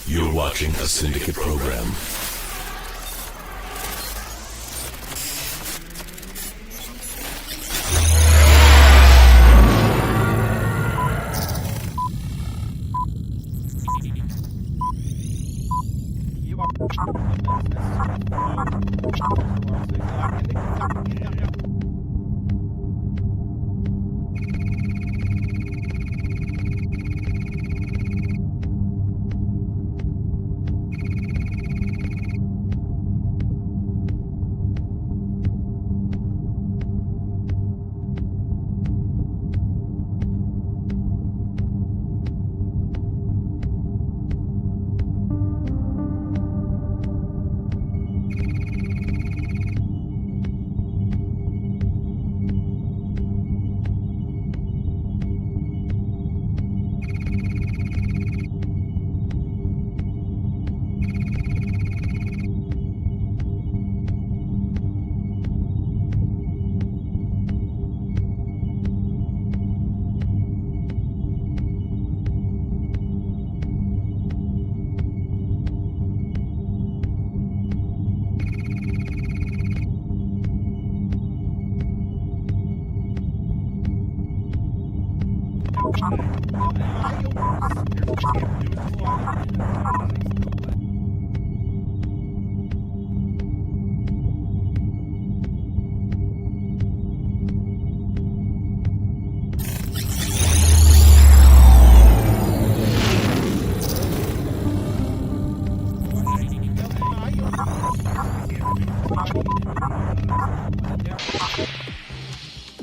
You're watching a Syndicate program.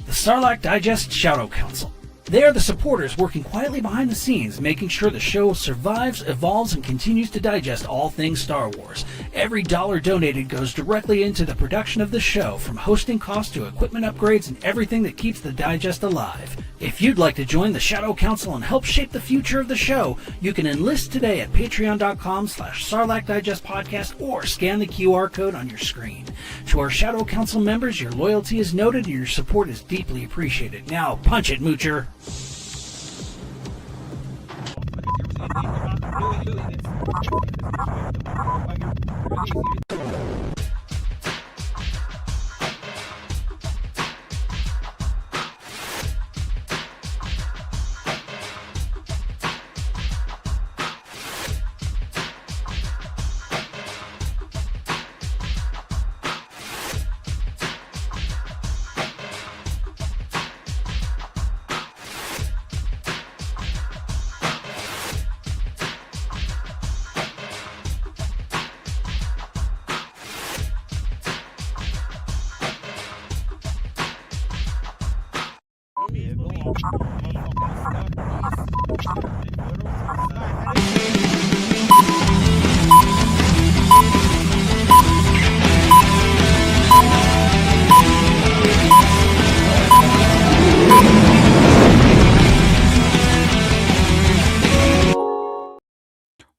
Sarlacc Digest Shadow Council. They are the supporters working quietly behind the scenes, making sure the show survives, evolves, and continues to digest all things Star Wars. Every dollar donated goes directly into the production of the show, from hosting costs to equipment upgrades and everything that keeps the Digest alive. If you'd like to join the Shadow Council and help shape the future of the show, you can enlist today at patreon.com/Sarlacc Digest Podcast or scan the QR code on your screen. To our Shadow Council members, your loyalty is noted and your support is deeply appreciated. Now, punch it, Moocher.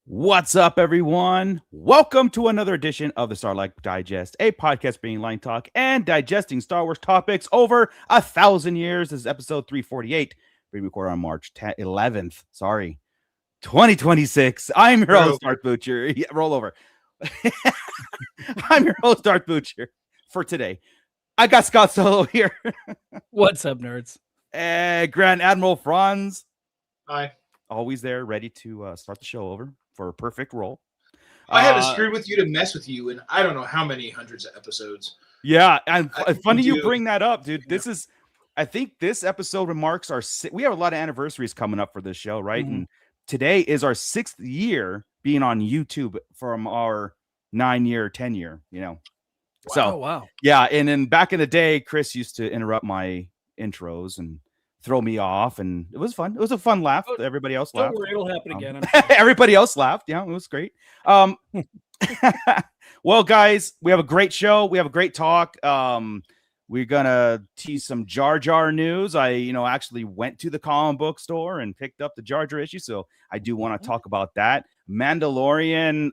What's up, everyone? Welcome to another edition of the Sarlacc Digest, a podcast bringing line talk and digesting Star Wars topics over 1,000 years. This is episode 348, being recorded on March 11th. 2026. I'm your host, Darth Butcher. Yeah, roll over. I'm your host, Darth Butcher, for today. I got Scott Solo here. What's up, nerds? Grand Admiral Franz. Hi. Always there, ready to start the show over for a perfect roll. I had a screw with you to mess with you, and I don't know how many hundreds of episodes. Yeah, and funny you bring that up, dude. This is, I think this episode remarks our, we have a lot of anniversaries coming up for this show, right? Mm-hmm. And today is our 6th year being on YouTube from our 9-year, 10-year, you know. Wow, so, wow. Yeah, and then back in the day, Chris used to interrupt my intros and throw me off, and it was fun. It was a fun laugh. Everybody else laughed. Don't worry, it'll happen again. Everybody else laughed. Yeah, it was great. Well, guys, we have a great show. We have a great talk. We're gonna tease some Jar Jar news. I, actually went to the comic book store and picked up the Jar Jar issue, so I do want to talk about that. Mandalorian.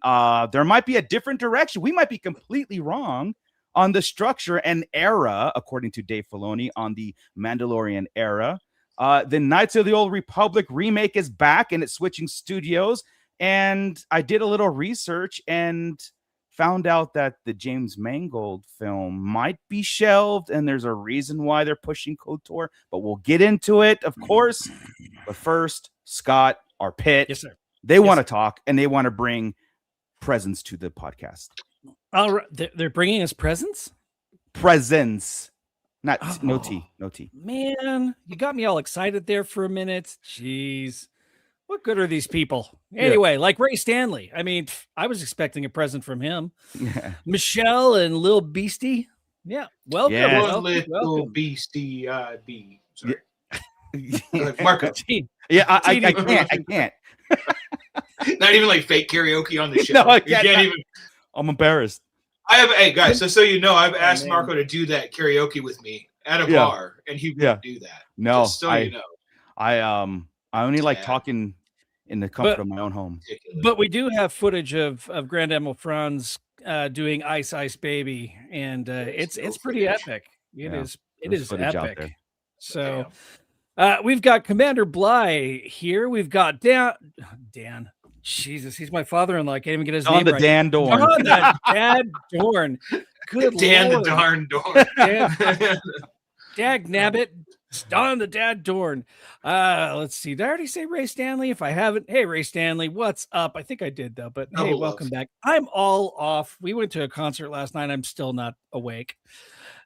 There might be a different direction. We might be completely wrong on the structure and era, according to Dave Filoni, on the Mandalorian era. The Knights of the Old Republic remake is back, and it's switching studios. And I did a little research and found out that the James Mangold film might be shelved, and there's a reason why they're pushing KOTOR, but we'll get into it, of course. But first, Scott, our pit, Yes, sir. they want to talk, and they want to bring presents to the podcast. All right. They're bringing us presents? Presents. Not no tea. Man, you got me all excited there for a minute. Jeez. What good are these people? Anyway, like Ray Stanley. I mean, I was expecting a present from him. Yeah. Michelle and Lil Beastie. Yeah. Welcome. Yes. One little Welcome. beastie B. Sorry. Yeah. Go ahead, Marco. Yeah, I can't. Not even like fake karaoke on the show. No, I You can't. even. I'm embarrassed. Hey guys, so you know, I've asked man. Marco to do that karaoke with me at a Yeah. bar, and he wouldn't do that. No, Just so you know. I only like Yeah. talking in the comfort of my own home. Ridiculous. But we do have footage of Grand Admiral Franz doing Ice Ice Baby, and it's no pretty footage. epic. It Yeah, is there's footage out epic. there. So we've got Commander Bly here. We've got Dan. Jesus, he's my father-in-law. I can't even get his On name the right. Dan Dorn. Don the Dad Dorn. Good Dan Lord. the darn door. Dag nabbit. Don the Dad Dorn. Let's see. Did I already say Ray Stanley? If I haven't, hey Ray Stanley, what's up? I think I did though, but No hey, love. welcome back. I'm all off. We went to a concert last night. I'm still not awake.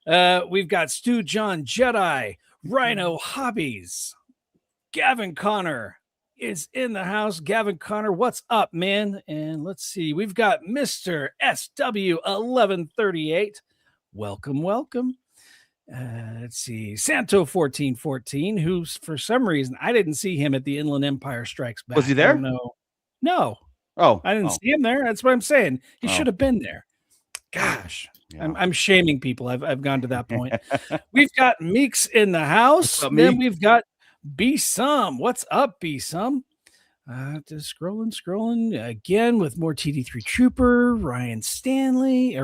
We've got Stu John Jedi, Rhino Hobbies, Gavin Connor is in the house. Gavin Connor, what's up, man? And let's see. We've got Mr. SW1138. Welcome. Let's see. Santo 1414, who's for some reason I didn't see him at the Inland Empire Strikes Back. Was he there? No, Oh, I didn't see him there. That's what I'm saying. He Oh. should have been there. Gosh, Yeah. I'm shaming people. I've gone to that point. We've got Meeks in the house. What's up, Then Meek? we've got B Sum. What's up, B Sum? Just scrolling again with more TD3 Trooper, Ray Stanley.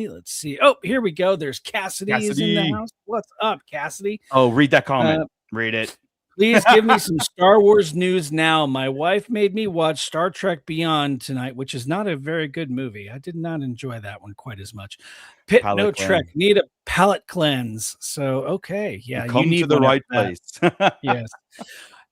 Let's see. Oh, here we go. There's Cassidy is in the Cassidy. house. What's up, Cassidy? Oh, read that comment. Read it. Please give me some Star Wars news now. My wife made me watch Star Trek Beyond tonight, which is not a very good movie. I did not enjoy that one quite as much. Pit Palate no cleanse. Trek. Need a palate cleanse. So okay, yeah, Come you need to the one of right that. place. Yes.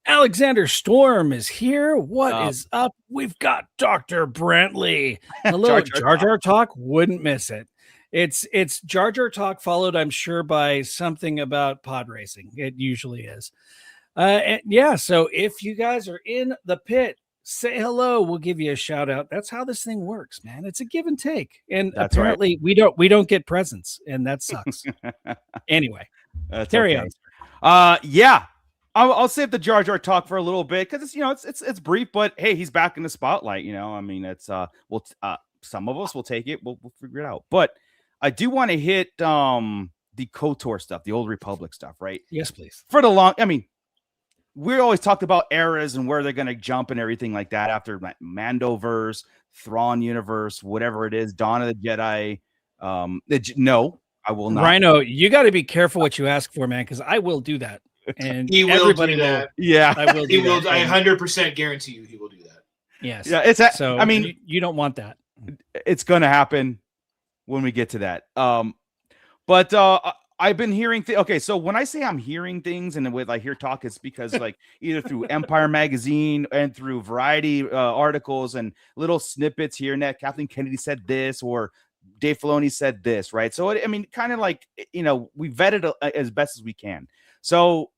Alexander Storm is here. What Up. is up? We've got Dr. Brantley. Hello, Jar Jar Jar Jar Talk. Wouldn't miss it. It's Jar Jar Talk followed, I'm sure, by something about pod racing. It usually is. And yeah, so if you guys are in the pit, say hello. We'll give you a shout out. That's how this thing works, man. It's a give and take. And That's right. apparently we don't get presents, and that sucks. Anyway, That's carry okay. on. Yeah. I'll save the Jar Jar talk for a little bit because it's brief, but hey, he's back in the spotlight. I mean, it's some of us will take it. We'll figure it out. But I do want to hit the KOTOR stuff, the Old Republic stuff, right? Yes, please. We always talked about eras and where they're going to jump and everything like that after Mandoverse, Thrawn universe, whatever it is, Dawn of the Jedi. No, I will not. Rhino, you got to be careful what you ask for, man, because I will do that. And He will everybody do that. Yeah. I will do He will. that. I And 100% guarantee you, he will do that. yes. Yeah. It's So I mean, you don't want that. it's going to happen when we get to that. But I've been hearing okay, so when I say I'm hearing things and with I hear talk, it's because like either through Empire Magazine and through Variety articles and little snippets here and there. Kathleen Kennedy said this, or Dave Filoni said this, right? So I mean, kind of like we vetted as best as we can. So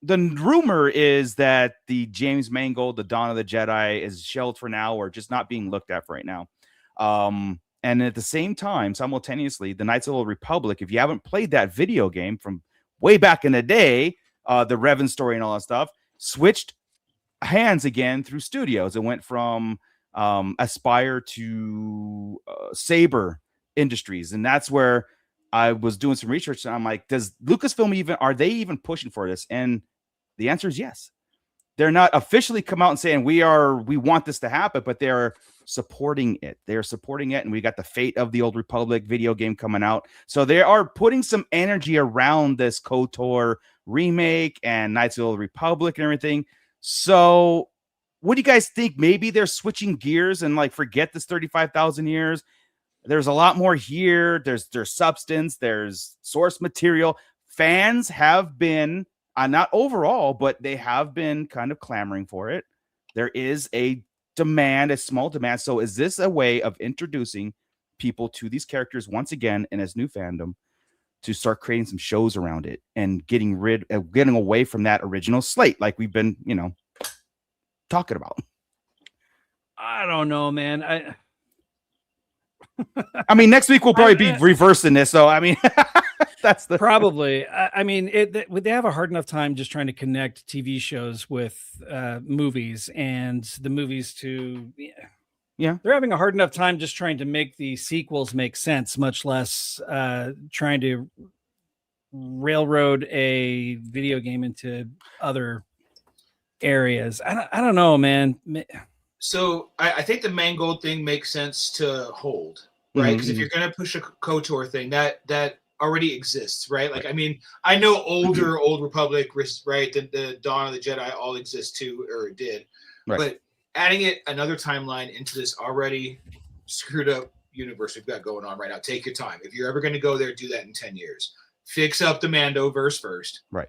the rumor is that the James Mangold, the Dawn of the Jedi, is shelved for now or just not being looked at right now. And at the same time, simultaneously, the Knights of the Old Republic, if you haven't played that video game from way back in the day, the Revan story and all that stuff, switched hands again through studios. It went from Aspire to Saber Industries. And that's where I was doing some research. And I'm like, does Lucasfilm are they even pushing for this? And the answer is yes. They're not officially come out and saying we want this to happen, but they're supporting it. They're supporting it. And we got the Fate of the Old Republic video game coming out. So they are putting some energy around this KOTOR remake and Knights of the Old Republic and everything. So what do you guys think? Maybe they're switching gears and like forget this 35,000 years. There's a lot more here. There's substance. There's source material. Fans have been, not overall, but they have been kind of clamoring for it. There is a demand, a small demand. So is this a way of introducing people to these characters once again in his new fandom to start creating some shows around it and getting away from that original slate like we've been, talking about? I don't know, man. I mean, next week we'll probably be reversing this. So, I mean, that's the probably. I mean, they have a hard enough time just trying to connect TV shows with movies and the movies to. Yeah, they're having a hard enough time just trying to make the sequels make sense, much less trying to railroad a video game into other areas. I don't know, man. So I think the Mangold thing makes sense to hold, right? Because if you're going to push a KOTOR thing, that already exists, right? Like, I mean, I know Old Republic, right? The Dawn of the Jedi all exist too, or did. Right. But adding another timeline into this already screwed up universe we've got going on right now. Take your time. If you're ever going to go there, do that in 10 years. Fix up the Mandoverse first. Right.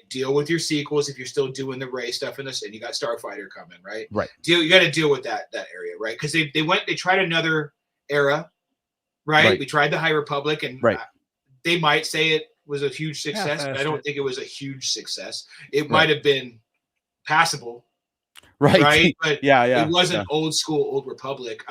Deal with your sequels if you're still doing the Rey stuff in this, and you got Starfighter coming, right? You got to deal with that area, right? Because they tried another era, right? We tried the High Republic, and they might say it was a huge success, but I don't think it was a huge success. It might have been passable. Right. But it wasn't old school Old Republic.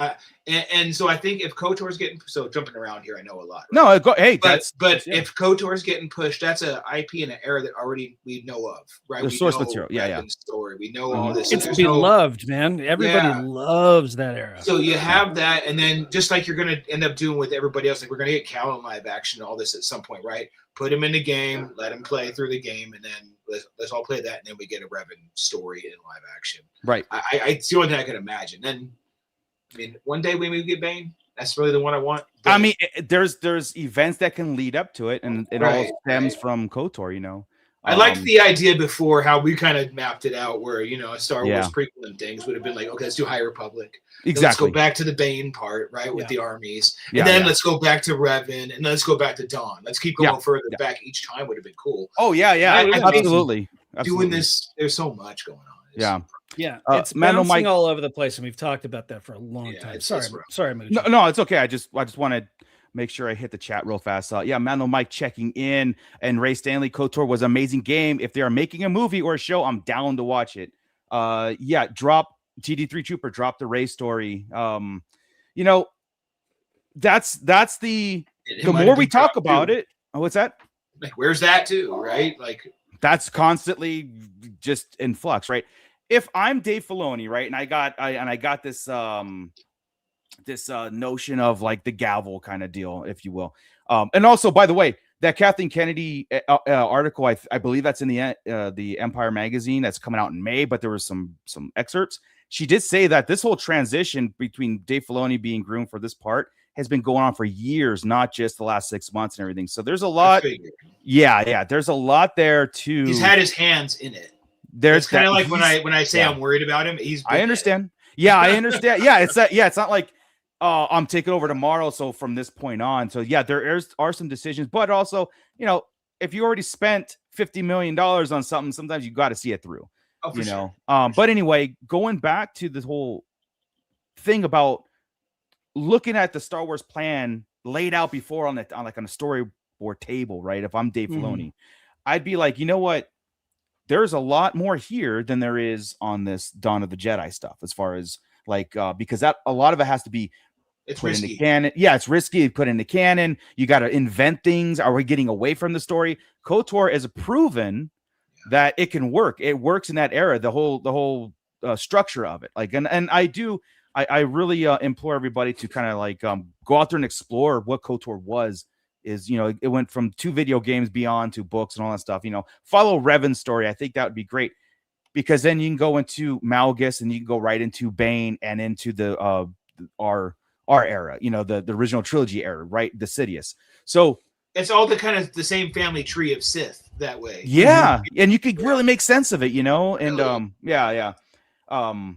And so I think if KOTOR's getting jumping around here, I know a lot. Right? No, if KOTOR's getting pushed, that's a IP in an era that already we know of, right? The source material. Story. We know all this. It's beloved, man. Everybody loves that era. So you have that, and then just like you're going to end up doing with everybody else, like we're going to get Cal in live action and all this at some point, right? Put him in the game, let him play through the game, and then let's all play that, and then we get a Revan story in live action. Right. It's the only thing I can imagine. Then, I mean, one day when we get Bane, that's really the one I want. But, I mean, there's events that can lead up to it, and it all stems from KOTOR, I liked the idea before how we kind of mapped it out where, a Star Wars prequel and things would have been like, okay, let's do High Republic. Exactly. Let's go back to the Bane part, right, with the armies. And then let's go back to Revan, and then let's go back to Dawn. Let's keep going further back each time would have been cool. Oh, yeah. Absolutely. Doing this, there's so much going on. It's bouncing all over the place, and we've talked about that for a long time. Sorry, Mooch. No, it's okay. I just want to make sure I hit the chat real fast. Mando Mike checking in, and Ray Stanley, KOTOR was an amazing game. If they are making a movie or a show, I'm down to watch it. Drop TD3 Trooper, drop the Ray story. That's the more we talk about it. Oh, what's that? Like, where's that too, right? Like, that's constantly just in flux, right? If I'm Dave Filoni, right, and I got this notion of like the gavel kind of deal, if you will. And also, by the way, that Kathleen Kennedy article, I believe that's in the Empire magazine that's coming out in May, but there was some excerpts. She did say that this whole transition between Dave Filoni being groomed for this part has been going on for years, not just the last 6 months and everything. So there's a lot. Yeah. There's a lot there too. He's had his hands in it. It's kind of like when I say I'm worried about him. I understand. I understand. It's not like I'm taking over tomorrow. So from this point on, there are some decisions, but also, if you already spent $50 million on something, sometimes you got to see it through. Oh, for sure. But anyway, going back to this whole thing about looking at the Star Wars plan laid out before on a storyboard table, right? If I'm Dave Filoni, I'd be like, you know what? There's a lot more here than there is on this Dawn of the Jedi stuff, as far as because that a lot of it has to be put risky. Into canon. Yeah, it's risky. Put into canon. You got to invent things. Are we getting away from the story? KOTOR is proven that it can work. It works in that era. The whole structure of it. I really implore everybody to kind of go out there and explore what KOTOR was. It went from 2 video games beyond to books and all that stuff. Follow Revan's story. I think that would be great, because then you can go into Malgus and you can go right into Bane and into the our era. The original trilogy era, right? The Sidious. So it's all the kind of the same family tree of Sith that way. Yeah, and you could really make sense of it. And Yeah,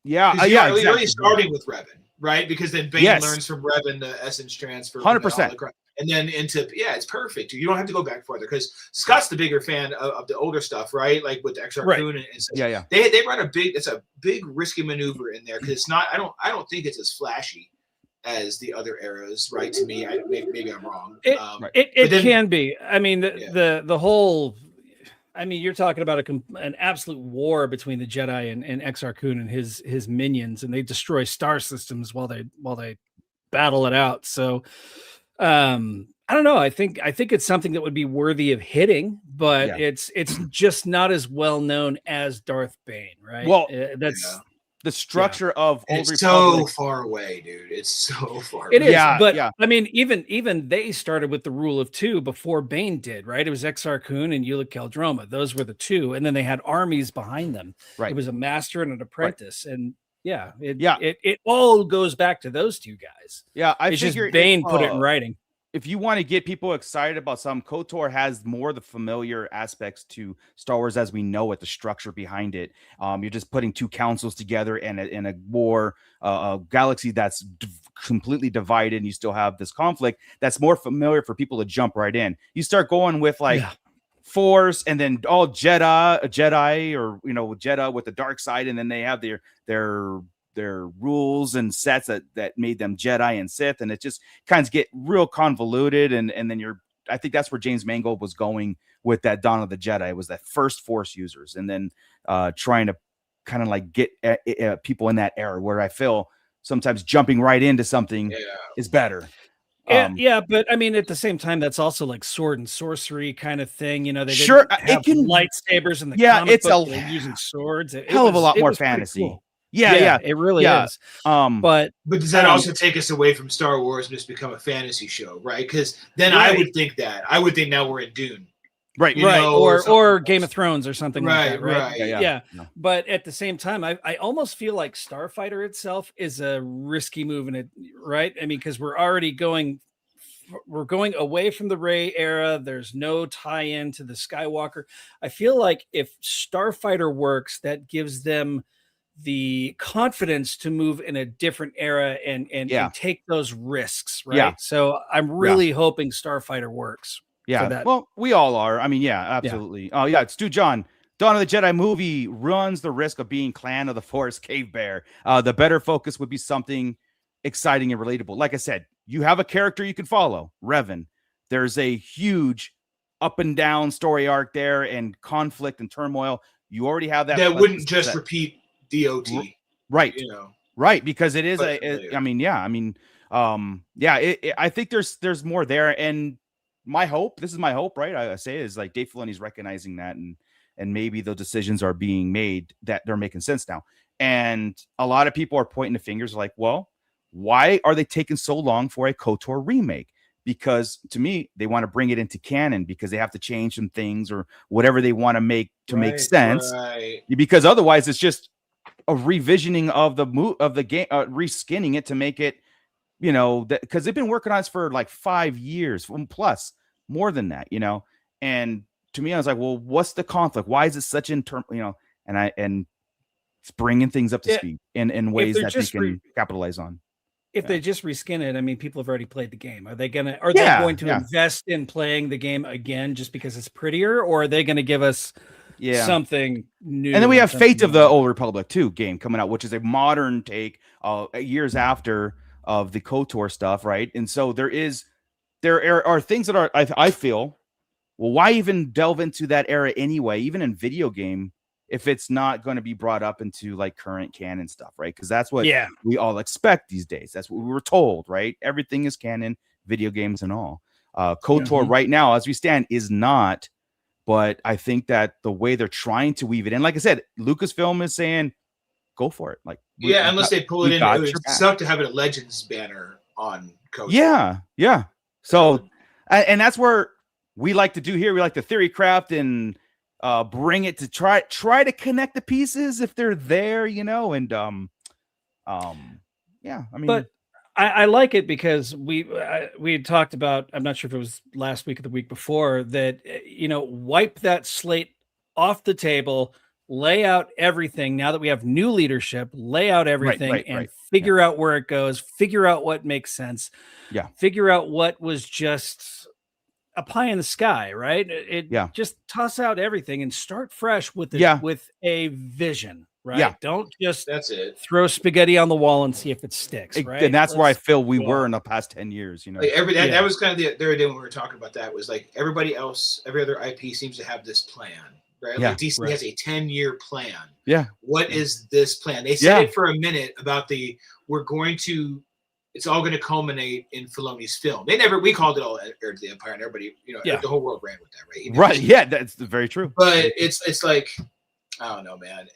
'Cause yeah, you're really exactly. starting with Revan, right? Because then Bane Yes. learns from Revan the essence transfer, 100%. and then into it's perfect. You don't have to go back further because Scott's the bigger fan of the older stuff, right? Like with the XR Right. Kun and such. Yeah, yeah. They run it's a big risky maneuver in there because it's not. I don't think it's as flashy as the other eras, right? To me, maybe I'm wrong. It can be. I mean, the whole. I mean, you're talking about an absolute war between the Jedi and Exar Kun and his minions, and they destroy star systems while they battle it out. So, I don't know. I think it's something that would be worthy of hitting, but it's just not as well known as Darth Bane, right? Well, that's the structure of Old it's Republic. so far away, dude. It's so far. It is, Yeah, but yeah. I mean, even they started with the rule of two before Bane did, right? It was Exar Kun and Eula Kaldroma. Those were the two, and then they had armies behind them. Right. It was a master and an apprentice, and Yeah. it all goes back to those two guys. Yeah, I It's just figure Bane put it in writing. if you want to get people excited about something, KOTOR has more of the familiar aspects to Star Wars as we know it, the structure behind it. You're just putting two councils together in a war, a galaxy that's completely divided, and you still have this conflict that's more familiar for people to jump right in. You start going with like Force, and then all Jedi, or Jedi with the dark side, and then they have their rules and sets that made them Jedi and Sith, and it just kind of get real convoluted, and then I think that's where James Mangold was going with that Dawn of the Jedi, was that first Force users, and then trying to kind of like get people in that era, where I feel sometimes jumping right into something is better. Yeah, but I mean, at the same time, that's also like sword and sorcery kind of thing. They Sure, didn't have lightsabers in the comic it's book, they're using swords. Hell of a lot more fantasy. Cool. Yeah, it really is. But does that also take us away from Star Wars and just become a fantasy show, right? Because then I would think now we're in Dune, right, or Game of Thrones or something like that, right? Yeah. But at the same time, I almost feel like Starfighter itself is a risky move in it, right? I mean, because we're already going away from the Rey era. There's no tie-in to the Skywalker. I feel like if Starfighter works, that gives them the confidence to move in a different era and take those risks, right? Yeah. So I'm really hoping Starfighter works. Yeah. That. Well, we all are. I mean, absolutely. Oh, yeah. Stu John. Dawn of the Jedi movie runs the risk of being Clan of the Forest Cave Bear. The better focus would be something exciting and relatable. Like I said, you have a character you can follow, Revan. There's a huge up and down story arc there, and conflict and turmoil. You already have that. That wouldn't just repeat DOT, right? Right, because it is I think there's more there, and this is my hope, right? I say is like Dave Filoni's recognizing that, and maybe the decisions are being made that they're making sense now. And a lot of people are pointing the fingers like, well, why are they taking so long for a KOTOR remake? Because to me, they want to bring it into canon because they have to change some things or whatever they want to make make sense. Right. Because otherwise, it's just a revisioning of the game, reskinning it to make it, because they've been working on this for like 5 years plus, more than that, And to me, I was like, well, what's the conflict? Why is it such and it's bringing things up to speed in ways that they can capitalize on. If they just reskin it, I mean, people have already played the game. Are they going to invest in playing the game again just because it's prettier, or are they going to give us something new? And then we have Fate of the Old Republic 2 game coming out, which is a modern take years after of the KOTOR stuff, right? And so there are things that are, I feel, well, why even delve into that era anyway, even in video game, if it's not going to be brought up into like current canon stuff, right? Because that's what we all expect these days. That's what we were told, right? Everything is canon, video games and all. KOTOR right now, as we stand, is not. But I think that the way they're trying to weave it in, like I said, Lucasfilm is saying, go for it. Like, unless they pull it in, it would suck to have a Legends banner on KOTOR. Yeah. So, and that's where we like to do here. We like to theory craft and bring it to try to connect the pieces if they're there, and I mean, but I like it because we had talked about, I'm not sure if it was last week or the week before, that wipe that slate off the table, lay out everything now that we have new leadership, lay out everything and figure out where it goes, figure out what makes sense. Yeah. Figure out what was just a pie in the sky, right? Just toss out everything and start fresh with with a vision, right? Yeah. Don't just that's it. Throw spaghetti on the wall and see if it sticks, right? And that's where I feel we were in the past 10 years, you know. Like that was kind of the other day when we were talking about that, was like everybody else, every other IP seems to have this plan, right? Like DC has a 10-year plan. Yeah. What is this plan? They said it for a minute about it's all going to culminate in Filoni's film. We called it all Heir to the Empire, and everybody, the whole world ran with that, right? Right. Yeah, that's very true. But it's like, I don't know, man.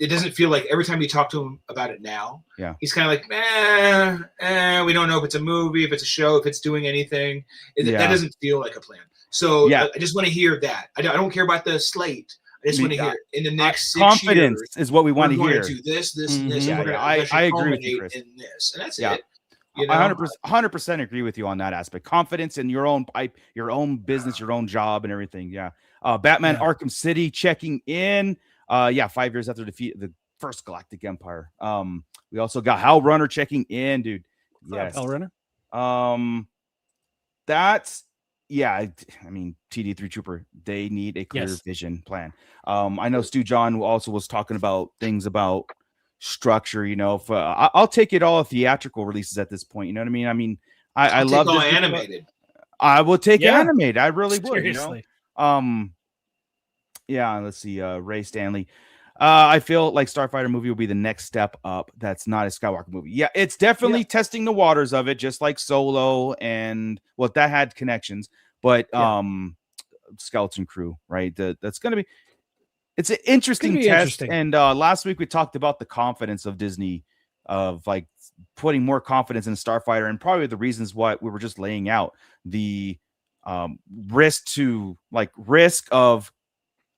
It doesn't feel like every time you talk to him about it now, he's kind of like, we don't know if it's a movie, if it's a show, if it's doing anything. That doesn't feel like a plan. So I just want to hear that. I don't care about the slate. I just want to hear in the next 6 years is what we want to hear. We're going to do this, and this. I agree with you, Chris. In this, and that's it. I 100% agree with you on that aspect. Confidence in your own business, your own job, and everything. Yeah. Batman Arkham City checking in. 5 years after defeat the first Galactic Empire. We also got Hell Runner checking in, dude. Yes. Hell Runner. That's I mean, TD3 Trooper, they need a clear vision plan. I know Stu John also was talking about things about structure, I'll take it all theatrical releases at this point. You know what I mean? I mean, I love all animated. I will take animated. I really would. Seriously. Let's see. Ray Stanley. I feel like Starfighter movie will be the next step up. That's not a Skywalker movie. Yeah, it's definitely testing the waters of it, just like Solo and that had connections, but Skeleton Crew, right? That's gonna be. It's an interesting test. And last week we talked about the confidence of Disney, of like putting more confidence in Starfighter, and probably the reasons why we were just laying out the risk of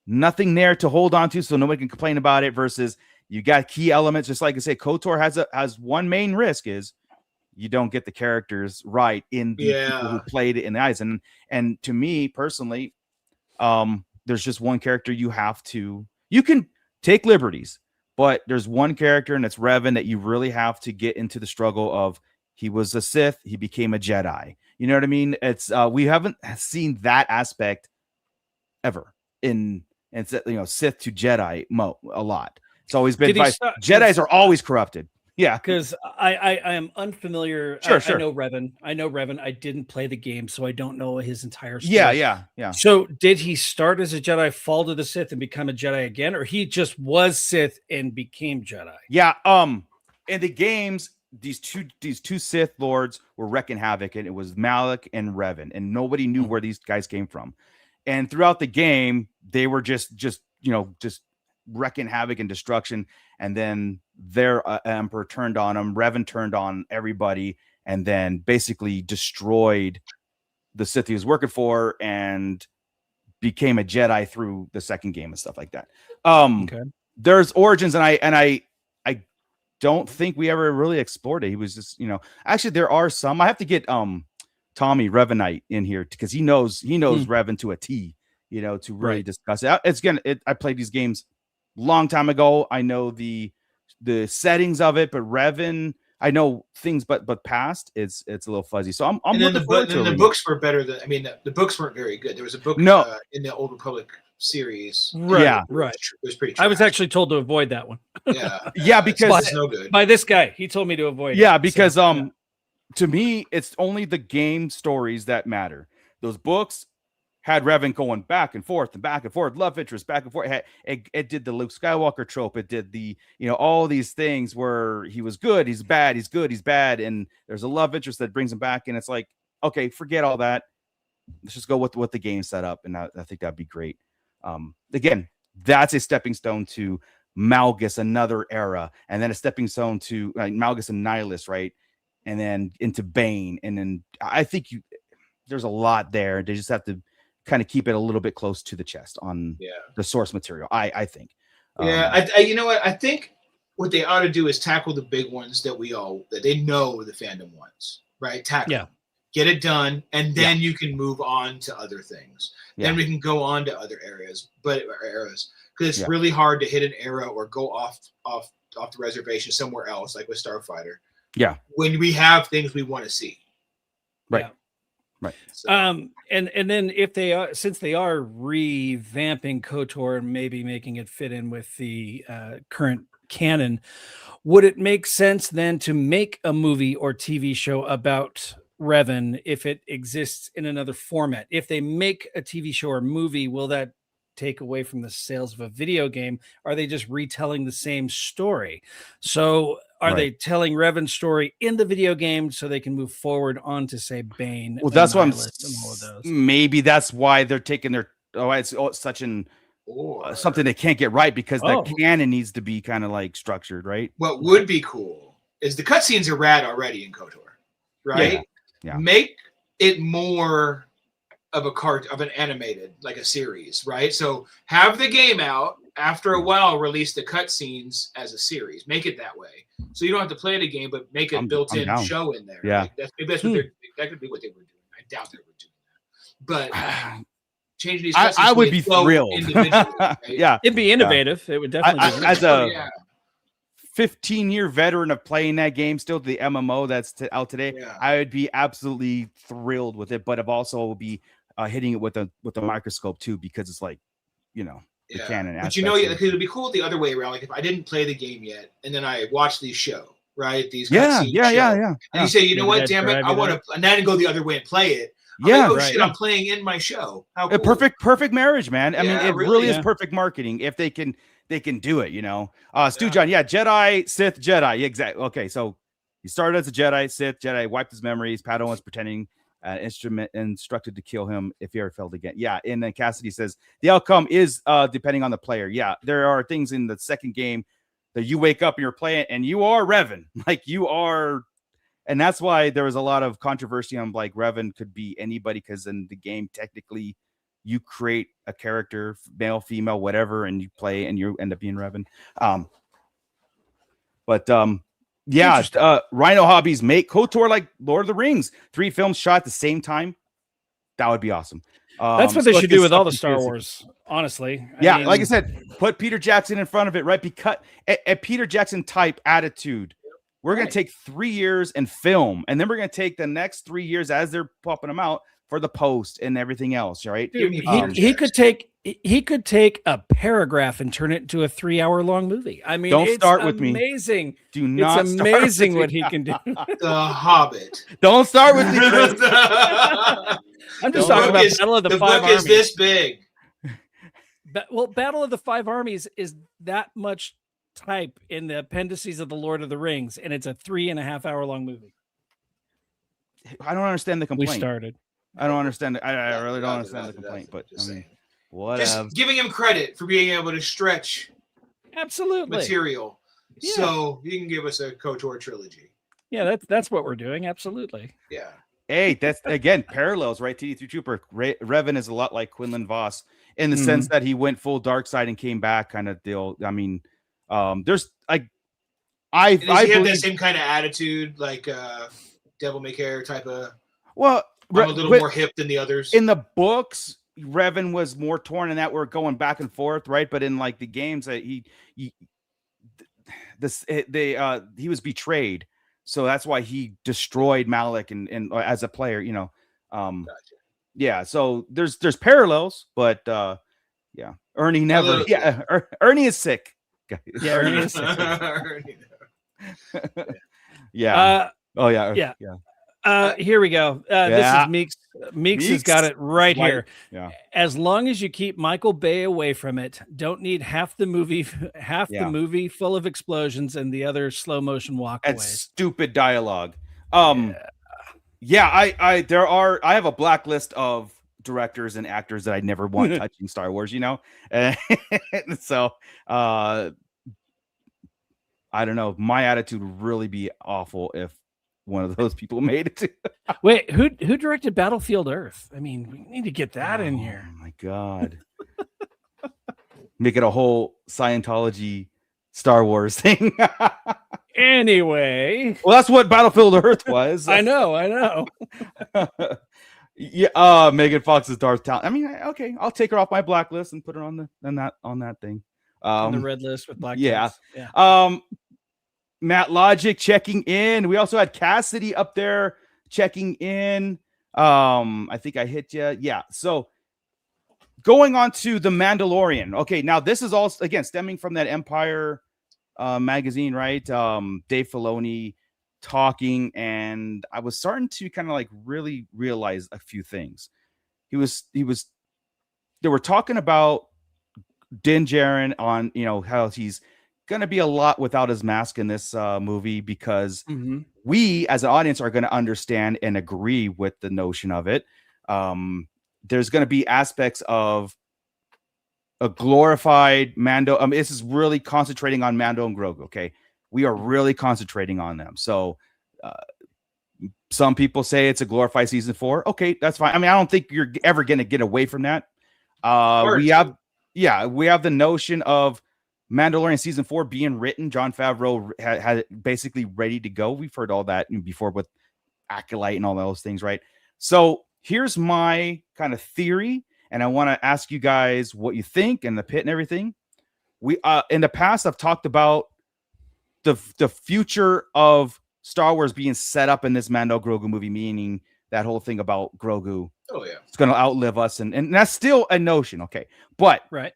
nothing there to hold on to, so nobody can complain about it, versus you got key elements. Just like I say, KOTOR has one main risk, is you don't get the characters right in the people who played it in the eyes. And to me personally, there's just one character you can take liberties, but there's one character, and it's Revan, that you really have to get into the struggle of. He was a Sith, he became a Jedi. You know what I mean? It's we haven't seen that aspect ever in Sith to Jedi a lot. It's always been Jedis are always corrupted. Yeah, because I am unfamiliar. Sure. I know Revan. I didn't play the game, so I don't know his entire story. Yeah. So did he start as a Jedi, fall to the Sith, and become a Jedi again, or he just was Sith and became Jedi? Yeah. In the games, these two Sith lords were wrecking havoc, and it was Malak and Revan, and nobody knew where these guys came from. And throughout the game, they were just wrecking havoc and destruction. And then their emperor turned on them. Revan turned on everybody, and then basically destroyed the Sith he was working for, and became a Jedi through the second game and stuff like that. There's origins, and I don't think we ever really explored it. He was just, actually there are some. I have to get Tommy Revanite in here, because he knows Revan to a T, to really discuss it. I played these games long time ago. I know the settings of it, but Revan, I know things, but past it's a little fuzzy. So I'm looking forward to it. The books were better than, the books weren't very good. There was a book in the Old Republic series. Right. It was pretty trash. I was actually told to avoid that one. Because it's no good. By this guy, he told me to avoid it. Because to me, it's only the game stories that matter. Those books had Revan going back and forth, love interest, back and forth. It did the Luke Skywalker trope. It did the, all these things where he was good, he's bad, he's good, he's bad. And there's a love interest that brings him back. And it's like, okay, forget all that. Let's just go with what the game set up. And I think that'd be great. Again, that's a stepping stone to Malgus, another era. And then a stepping stone to Malgus and Nihilus, right? And then into Bane. And then I think there's a lot there. They just have to kind of keep it a little bit close to the chest on the source material, I think. You know what? I think what they ought to do is tackle the big ones that they know the fandom wants, right? Tackle. get it done, and then you can move on to other things. Then we can go on to other eras, because it's really hard to hit an era or go off the reservation somewhere else, like with Starfighter. Yeah, when we have things we want to see. Right. Yeah. Right. So, and then if they are, since they are revamping KOTOR and maybe making it fit in with the current canon, would it make sense then to make a movie or TV show about Revan if it exists in another format? If they make a TV show or movie, will that take away from the sales of a video game? Are they just retelling the same story? So are they telling Revan's story in the video game so they can move forward on to say Bane? Well, that's what I'm and all of those. Maybe that's why they're taking their it's such an something they can't get right, because that canon needs to be kind of like structured, right? What would be cool is the cutscenes are rad already in KOTOR, right? Yeah. Make it more of an animated, like a series, right? So have the game out, after a while release the cutscenes as a series. Make it that way, so you don't have to play the game, but make a built-in show in there. Yeah, like that's what that could be what they were doing. I doubt they were doing that, but changing these cutscenes, I would be thrilled. Right? Yeah, it'd be innovative. It would definitely be as a 15-year veteran of playing that game, still the MMO that's out today. I would be absolutely thrilled with it, but I've also be hitting it with a microscope too, because it's like, the canon. But it would be cool the other way around. Like if I didn't play the game yet, and then I watched these show, right? These cutscenes show, and you say, you know what, damn it, I want to, and then go the other way and play it. Shit, I'm playing in my show. How cool. A perfect marriage, man. I mean, it really is perfect marketing if they can do it, Stu John, Jedi, Sith, Jedi. Exactly. Okay, so he started as a Jedi, Sith, Jedi, wiped his memories. Padawan was pretending instructed to kill him if he ever failed again. Yeah, and then Cassidy says the outcome is depending on the player. Yeah, there are things in the second game that you wake up and you're playing and you are Revan, like you are, and that's why there was a lot of controversy on like Revan could be anybody, because in the game technically you create a character, male, female, whatever, and you play and you end up being Revan. Rhino Hobbies make KOTOR like Lord of the Rings, 3 films shot at the same time. That would be awesome. That's what they should do with all the Star Wars, honestly. I mean, like I said, put Peter Jackson in front of it, right? Because a Peter Jackson type attitude. We're going to take 3 years and film, and then we're going to take the next 3 years as they're popping them out for the post and everything else, right? Dude, he could take a paragraph and turn it into a 3-hour-long movie. I mean, don't start with me. Amazing. Do not. It's amazing what he can do. The Hobbit. Don't start with me, Chris. I'm just talking about Battle of the Five Armies. The book is this big. Well, Battle of the Five Armies is that much type in the appendices of the Lord of the Rings, and it's a 3.5-hour-long movie. I don't understand the complaint. We started. I don't understand. I really don't understand the complaint, but I mean, whatever. Just giving him credit for being able to stretch material, so he can give us a KOTOR trilogy. Yeah, that's what we're doing. Absolutely. Yeah. Hey, that's again parallels, right? TD3 Trooper Revan is a lot like Quinlan Voss in the sense that he went full dark side and came back, kind of deal. I mean, there's like I have that same kind of attitude, like Devil May Cry type of. Well. I'm a little more hip than the others. In the books, Revan was more torn in that we're going back and forth, right? But in like the games, he was betrayed, so that's why he destroyed Malak and as a player, Gotcha. Yeah. So there's parallels, but Ernie never. Ernie is sick. Yeah, Ernie is sick. Yeah. Here we go. This is Meeks. Meeks has got it right here. Yeah. As long as you keep Michael Bay away from it, don't need half the movie full of explosions and the other slow motion walkaways. That's stupid dialogue. I have a blacklist of directors and actors that I never want touching Star Wars, so I don't know. My attitude would really be awful if one of those people made it. Wait, who directed Battlefield Earth? I mean, we need to get that in here. Oh my God. Make it a whole Scientology Star Wars thing. Anyway, Well, that's what Battlefield Earth was. I know. Yeah, Megan Fox's Darth Talon. I mean, okay, I'll take her off my blacklist and put her on that thing. On the red list with black. Yeah. text. Yeah. Matt Logic checking in. We also had Cassidy up there checking in. I think I hit you. Yeah. So going on to the Mandalorian. Okay, now this is all again stemming from that Empire magazine, right? Dave Filoni talking, and I was starting to kind of like really realize a few things. They were talking about Din Djarin on, how he's gonna be a lot without his mask in this movie because we as an audience are going to understand and agree with the notion of it. There's going to be aspects of a glorified Mando. This is really concentrating on Mando and Grogu. Okay. We are really concentrating on them. So some people say it's a glorified season 4. Okay, that's fine. I mean, I don't think you're ever going to get away from that. We have the notion of Mandalorian season 4 being written. Jon Favreau had it basically ready to go. We've heard all that before with Acolyte and all those things, right? So here's my kind of theory, and I want to ask you guys what you think and the pit and everything. We in the past I've talked about the future of Star Wars being set up in this Mando Grogu movie, meaning that whole thing about Grogu. Oh yeah, it's going to outlive us, and that's still a notion, okay? But right.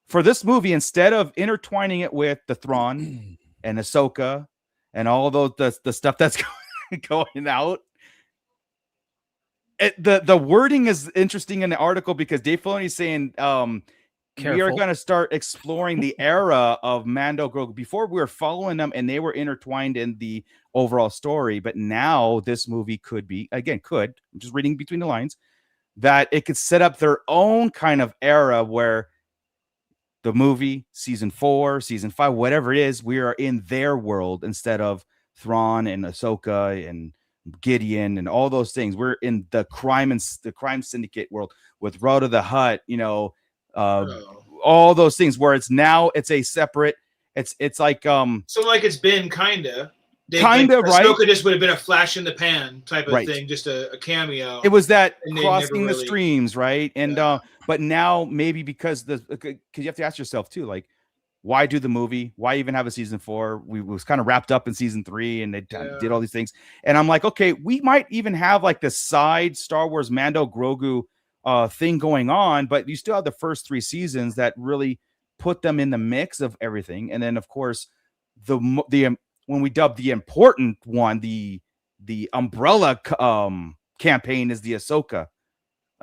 For this movie, instead of intertwining it with the Thrawn and Ahsoka and all those the stuff that's going out, the wording is interesting in the article because Dave Filoni is saying we are going to start exploring the era of Mando Grogu. Before we were following them and they were intertwined in the overall story, but now this movie could be, again, I'm just reading between the lines, that it could set up their own kind of era where the movie, season 4, season 5, whatever it is, we are in their world instead of Thrawn and Ahsoka and Gideon and all those things. We're in the crime syndicate world with Rhoda the Hutt, all those things where it's a separate. It's like so like it's been kind of right. Ahsoka just would have been a flash in the pan type of right. thing, just a cameo. It was that crossing the streams, right? And but now maybe because you have to ask yourself too, like, why do the movie? Why even have a season 4? We was kind of wrapped up in season 3, and they did all these things. And I'm like, okay, we might even have like the side Star Wars Mando Grogu thing going on, but you still have the first 3 seasons that really put them in the mix of everything. And then of course the when we dub the important one, the umbrella campaign is the Ahsoka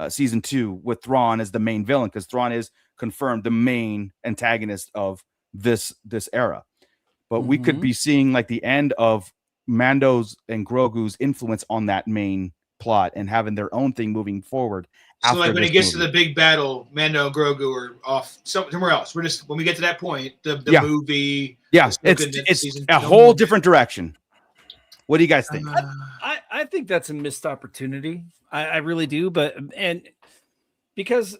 season 2 with Thrawn as the main villain, because Thrawn is confirmed the main antagonist of this era. But we could be seeing like the end of Mando's and Grogu's influence on that main plot and having their own thing moving forward. So like when it gets to the big battle, Mando and Grogu are off somewhere else. When we get to that point, the movie, it's a whole different direction. What do you guys think? I think that's a missed opportunity. I really do, because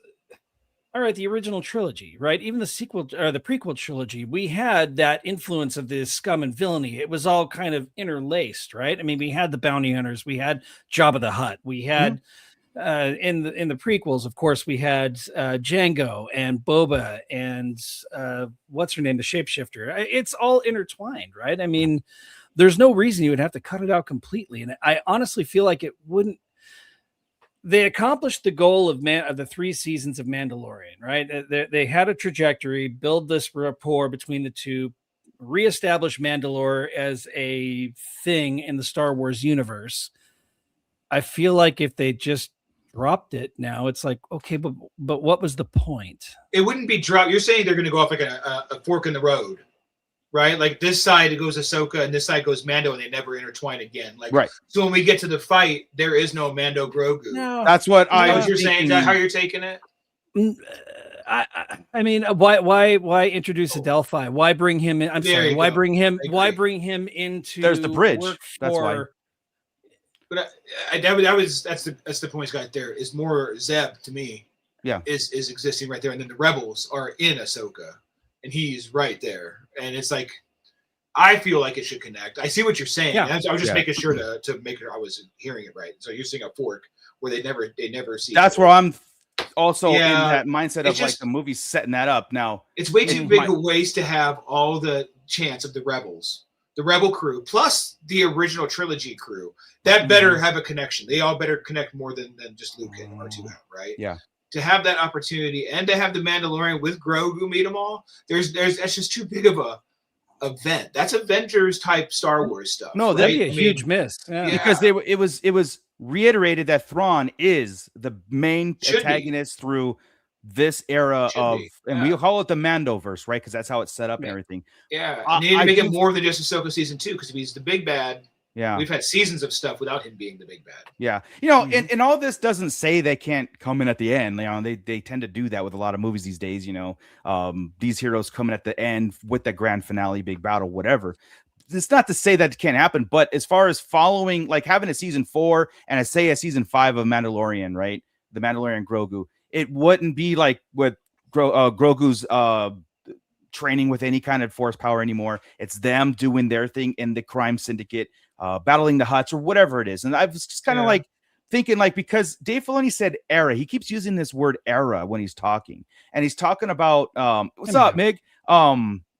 all right, the original trilogy, right? Even the sequel or the prequel trilogy, we had that influence of this scum and villainy. It was all kind of interlaced, right? I mean, we had the bounty hunters, we had Jabba the Hutt, we had in the prequels, of course, we had Jango and Boba and what's her name, the shapeshifter. It's all intertwined, right? I mean, there's no reason you would have to cut it out completely, and I honestly feel like it wouldn't. They accomplished the goal of the 3 seasons of Mandalorian, right? They had a trajectory, build this rapport between the two, reestablish Mandalore as a thing in the Star Wars universe. I feel like if they just dropped it now, it's like, okay, but what was the point? It wouldn't be dropped. You're saying they're going to go off like a fork in the road, right? Like this side it goes Ahsoka and this side goes Mando, and they never intertwine again. Like, right. So when we get to the fight, there is no Mando Grogu. No, that's what you're saying. Is that how you're taking it? I mean, why introduce Adelphi? Why bring him in? I'm sorry. Why bring him? Why bring him into? There's the bridge. That's why. But that's the point, Scott. There is more Zeb to me. Yeah, is existing right there, and then the rebels are in Ahsoka, and he's right there, and it's like, I feel like it should connect. I see what you're saying. Yeah. I was just Yeah. making sure to make sure I was hearing it right. So you're seeing a fork where they never see. That's where I'm also in Yeah, that mindset of it's like just- the movie's setting that up. Now It's way too in big my- a waste to have all the chance of the rebels, the rebel crew, plus the original trilogy crew. That better have a connection. They all better connect more than just Luke and R2 have, right? Yeah. To have that opportunity and to have the Mandalorian with Grogu meet them all, that's just too big of a event. That's Avengers type Star Wars stuff. No, right? That'd be a I mean, huge miss. Yeah. Yeah. because it was reiterated that Thrawn is the main Should be. antagonist through this era Should of, be, and yeah. we call it the Mandoverse, right? Because that's how it's set up and Yeah. everything. Yeah, I- and they need to I make do- it more than just Ahsoka season 2 because if he's the big bad, Yeah. we've had seasons of stuff without him being the big bad. Yeah. You know, and all this doesn't say they can't come in at the end. You know, they tend to do that with a lot of movies these days, you know. These heroes coming at the end with the grand finale, big battle, whatever. It's not to say that it can't happen, but as far as following, like having a season 4 and a season 5 of Mandalorian, right? The Mandalorian Grogu, it wouldn't be like with Grogu's training with any kind of force power anymore. It's them doing their thing in the crime syndicate, battling the Hutts or whatever it is. And I was just kind of like thinking, like, because Dave Filoni said era, he keeps using this word era when he's talking, and he's talking about what's up, Mig?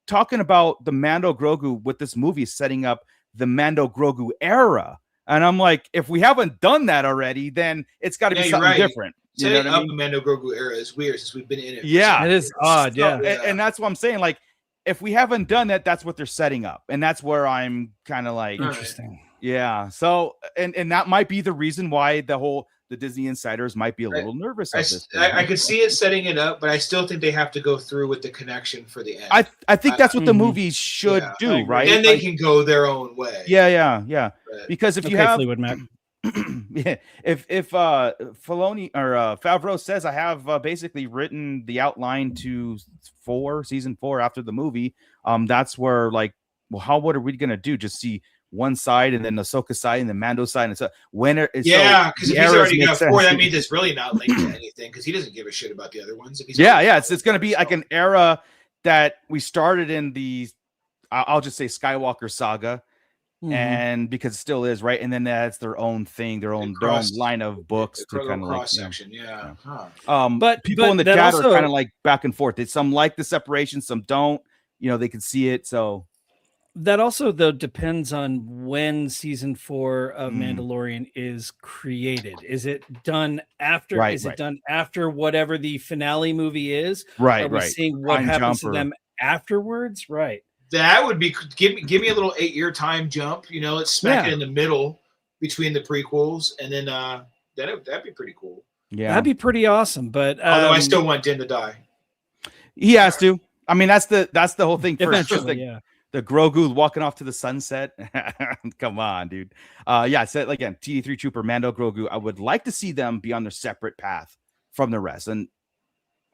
Talking about the Mando Grogu with this movie setting up the Mando Grogu era. And I'm like, if we haven't done that already, then it's got to be you're something right. different. You know Setting what I up mean? the Mando Grogu era is weird since we've been in it. for Yeah. so It is odd. So- Yeah. and that's what I'm saying. Like, if we haven't done that, that's what they're setting up. And that's where I'm kind of like, All right. Interesting. yeah. So, and that might be the reason why the Disney insiders might be a little nervous of this. I could see it setting it up, but I still think they have to go through with the connection for the end. I think that's what the Mhm. movies should Yeah, I do, agree. right? Then they Like, can go their own way. yeah. But- Because if you Okay, have Fleetwood Mac. yeah, if Filoni or Favreau says I have basically written the outline to season 4 after the movie, that's where like, well, what are we gonna do? Just see one side and then the Ahsoka side and the Mando side, and so Yeah, because if he's already got 4, that means it's really not linked to anything because he doesn't give a shit about the other ones. If he's it's gonna be like an era that we started in the I'll just say Skywalker saga. Mhm. And because it still is, right, and then that's their own thing, their own line of books to kind of like cross section. Yeah. Huh. But- people but in the that chat also- are kind of like back and forth. Some like the separation, some don't. You know, they can see it. So That also, though, depends on when season 4 of Mm. Mandalorian is created. Is it done after? Right, Is it right. done after whatever the finale movie is? right, Are we right. seeing what Time happens jump to or- them afterwards? Right. That would be give me a little 8-year time jump. You know, let's smack Yeah. it in the middle between the prequels, and then that'd be pretty cool. Yeah, That'd be pretty awesome. But Although I still want Din to die. he has to. I mean, that's the whole thing. For eventually, yeah. the Grogu walking off to the sunset. Come on, dude. Yeah. So again, TD3 Trooper, Mando, Grogu. I would like to see them be on their separate path from the rest, and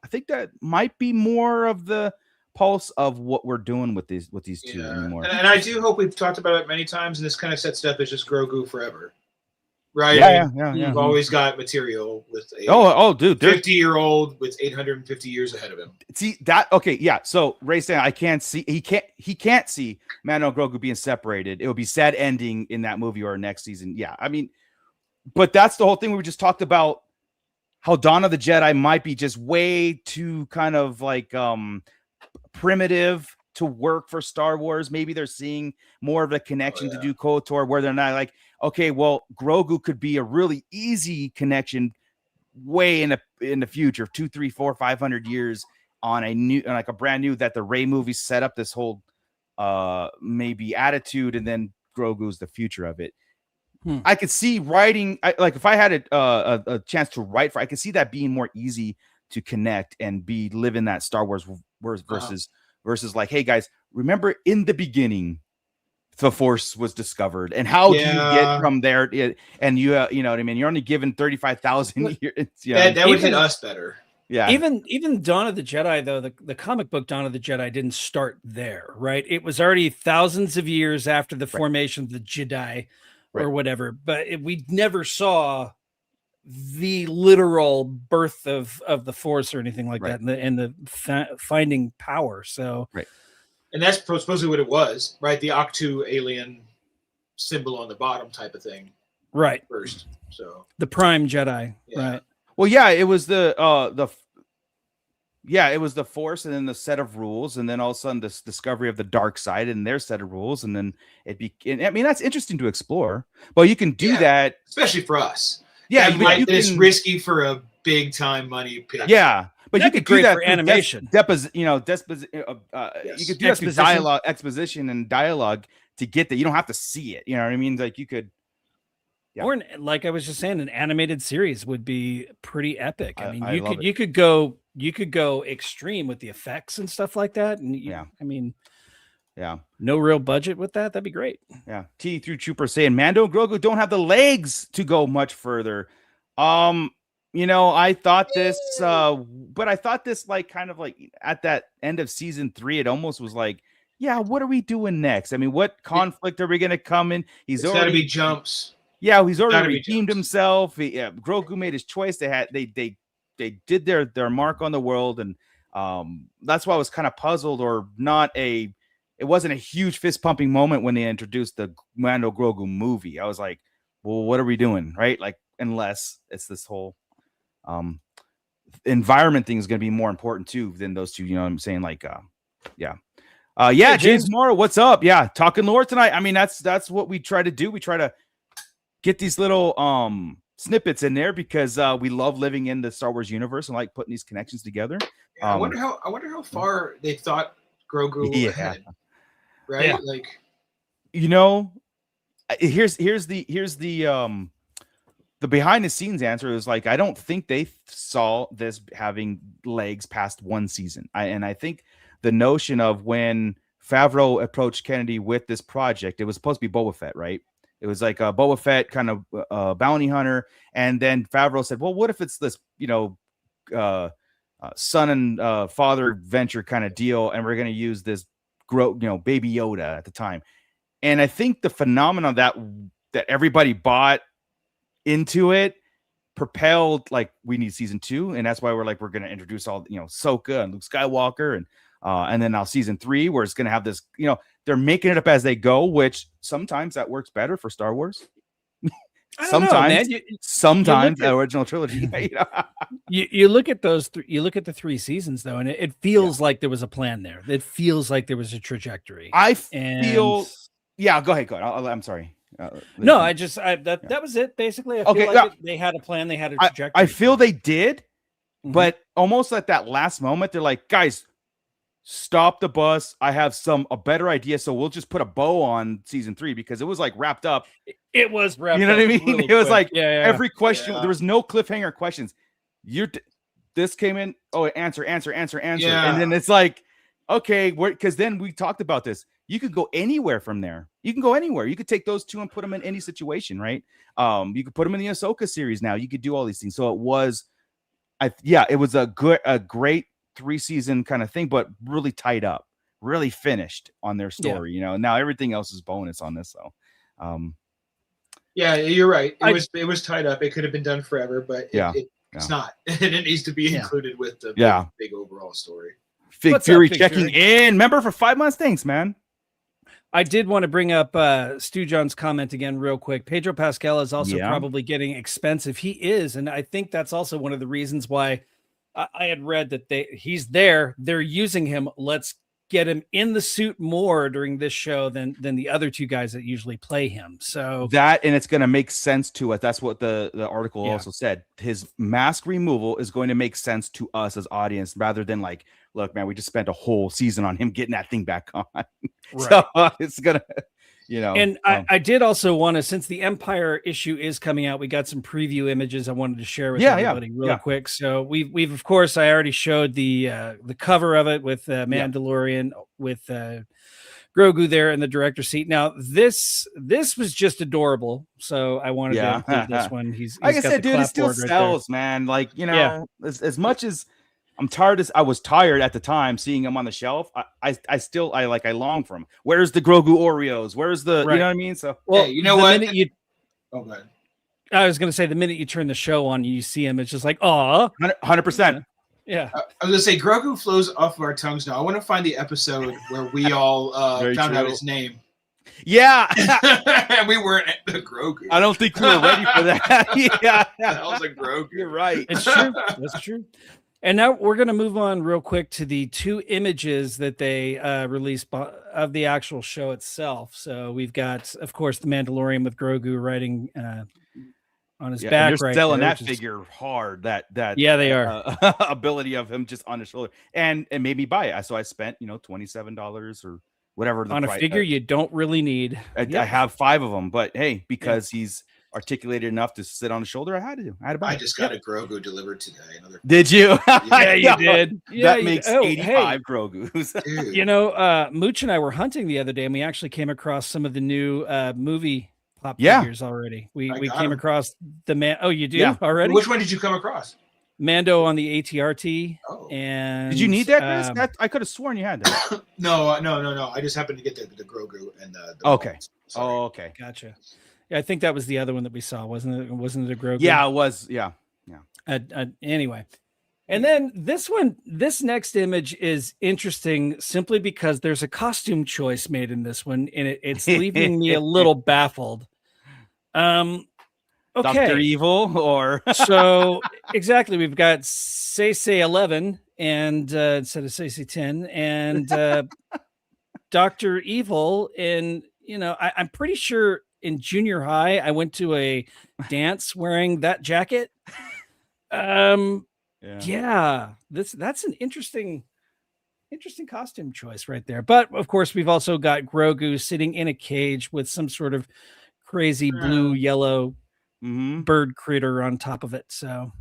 I think that might be more of the pulse of what we're doing with these two anymore. And I do hope we've talked about it many times, and this kind of sets it up as just Grogu forever, right? Yeah. You've always got material with a Oh, dude. 50-year-old with 850 years ahead of him. See that? Okay, yeah. So Ray saying I can't see. He can't see Mando and Grogu being separated. It would be sad ending in that movie or next season. Yeah, I mean, but that's the whole thing. We just talked about how Dawn of the Jedi might be just way too kind of like primitive to work for Star Wars. Maybe they're seeing more of a connection to do KOTOR, where they're not like, okay, well, Grogu could be a really easy connection way in the future, 2, 3, 4, 500 years on a brand new that the Rey movie set up this whole maybe attitude, and then Grogu's the future of it. I could see writing, like if I had a chance to write I could see that being more easy to connect and be living that Star Wars versus like, hey guys, remember in the beginning the Force was discovered, and how do you get from there? And you know what I mean? You're only given 35,000 years. That would hit us better. Yeah. Even Dawn of the Jedi, though, the comic book Dawn of the Jedi didn't start there, right? It was already thousands of years after the formation of the Jedi or whatever, but we never saw the literal birth of the Force or anything like that, and the finding power. So And that's supposedly what it was, right? The Octu alien symbol on the bottom type of thing. Right. First. So the Prime Jedi. Yeah. Right. Well, yeah, it was the it was the Force, and then the set of rules, and then all of a sudden this discovery of the dark side and their set of rules, and then I mean, that's interesting to explore. But you can do that, especially for us. Yeah, it's risky for a big time money pitch. Yeah, but That'd you could be great do that for animation. You could do that through dialogue, exposition, and dialogue to get that. You don't have to see it. You know what I mean? Like you could. Yeah. Or like I was just saying, an animated series would be pretty epic. I mean, you could go extreme with the effects and stuff like that. And no real budget with that. That'd be great. Yeah. T through Trooper saying Mando and Grogu don't have the legs to go much further. I thought this, but I thought this like kind of like at that end of season 3, it almost was like, yeah, what are we doing next? I mean, what conflict are we going to come in? It's got to be jumps. Yeah, he's already redeemed himself. Grogu made his choice. They did their mark on the world, and that's why I was kind of puzzled, or not it wasn't a huge fist pumping moment when they introduced the Mando Grogu movie. I was like, well, what are we doing, right? Like, unless it's this whole environment thing is going to be more important too than those two. You know what I'm saying? Like, James Morrow, what's up? Yeah, talking lore tonight. I mean, that's what we try to do. We try to get these little snippets in there because we love living in the Star Wars universe and like putting these connections together. Yeah, I wonder how far they thought Grogu ahead. Right? Yeah. Like, here's the behind the scenes answer is like, I don't think they saw this having legs past one season. I think the notion of when Favreau approached Kennedy with this project, it was supposed to be Boba Fett, right? It was like a Boba Fett kind of bounty hunter. And then Favreau said, well, what if it's this, son and father venture kind of deal, and we're going to use this Baby Yoda at the time. And I think the phenomenon that everybody bought into it propelled, like, we need season 2, and that's why we're going to introduce all Ahsoka and Luke Skywalker, and then now season 3 where it's going to have this, they're making it up as they go, which sometimes that works better for Star Wars. Sometimes the original trilogy. You look at those. You look at the 3 seasons though, and it feels like there was a plan there. It feels like there was a trajectory. Yeah, go ahead. I'm sorry. That was it basically. I feel like they had a plan. They had a trajectory. I feel they did, but almost at that last moment, they're like, guys, stop the bus. I have a better idea. So we'll just put a bow on season 3 because it was like wrapped up. It was wrapped up. You know what I mean? Really it was quick. like every question. There was no cliffhanger questions. This came in. Oh, answer. Yeah. And then it's like, okay, because then we talked about this. You could go anywhere from there. You can go anywhere. You could take those 2 and put them in any situation, right? You could put them in the Ahsoka series now. You could do all these things. So it was, it was a great 3-season kind of thing, but really tied up, really finished on their story. Now everything else is bonus on this. So, yeah, you're right. It was tied up. It could have been done forever, but it's not, and it needs to be included with the big overall story. Fig Fury checking in. Remember for 5 months. Thanks, man. I did want to bring up Stu John's comment again real quick. Pedro Pascal is also probably getting expensive. He is, and I think that's also one of the reasons why I had read that he's there. They're using him. Let's get him in the suit more during this show than the other 2 guys that usually play him. So and it's going to make sense to us. That's what the article also said. His mask removal is going to make sense to us as audience, rather than like, look, man, we just spent a whole season on him getting that thing back on. Right. So it's gonna, And I did also want to, since the Empire issue is coming out, we got some preview images I wanted to share with everybody really quick. So we've of course, I already showed the cover of it with Mandalorian with Grogu there in the director's seat. Now this was just adorable, so I wanted to include this one. He's like I said, dude, it still sells, man. Like as much as I was tired at the time seeing him on the shelf. I still long for him. Where's the Grogu Oreos? Where's the you know what I mean? So well, you know what? Oh, man. I was gonna say the minute you turn the show on, you see him. It's just like, 100%. Yeah. I was gonna say Grogu flows off of our tongues now. I want to find the episode where we all found out his name. Yeah. And we weren't at the Grogu. I don't think we were ready for that. Yeah. That was a Grogu. You're right. It's true. That's true. And now we're going to move on real quick to the 2 images that they released of the actual show itself. So we've got, of course, the Mandalorian with Grogu riding on his back. They're right selling there, that figure hard. That yeah, they are ability of him just on his shoulder, and it made me buy it. So I spent $27 or whatever the on a price, figure you don't really need. I have 5 of them, but hey, because he's articulated enough to sit on the shoulder, I had to buy it. I just got a Grogu delivered today. Did you? Yeah, you did. Yeah, that makes 85 Grogus. Dude. You know, Mooch and I were hunting the other day, and we actually came across some of the new movie pop figures already. We came across the man. Oh, you do already? Which one did you come across? Mando on the ATRT. Oh. And did you need that, Chris? I could have sworn you had that. No. I just happened to get the Grogu and the okay. Oh, okay. Gotcha. Yeah, I think that was the other one that we saw, wasn't it? Wasn't it a Grogu? Yeah, it was. Yeah. Anyway, and then this next image is interesting simply because there's a costume choice made in this one, and it's leaving me a little baffled. Okay. Dr. Evil or So exactly, we've got Say 11 and instead of Say 10 and Dr. Evil, and I'm pretty sure in junior high I went to a dance wearing that jacket. Yeah, that's an interesting costume choice right there. But of course, we've also got Grogu sitting in a cage with some sort of crazy blue yellow bird critter on top of it. So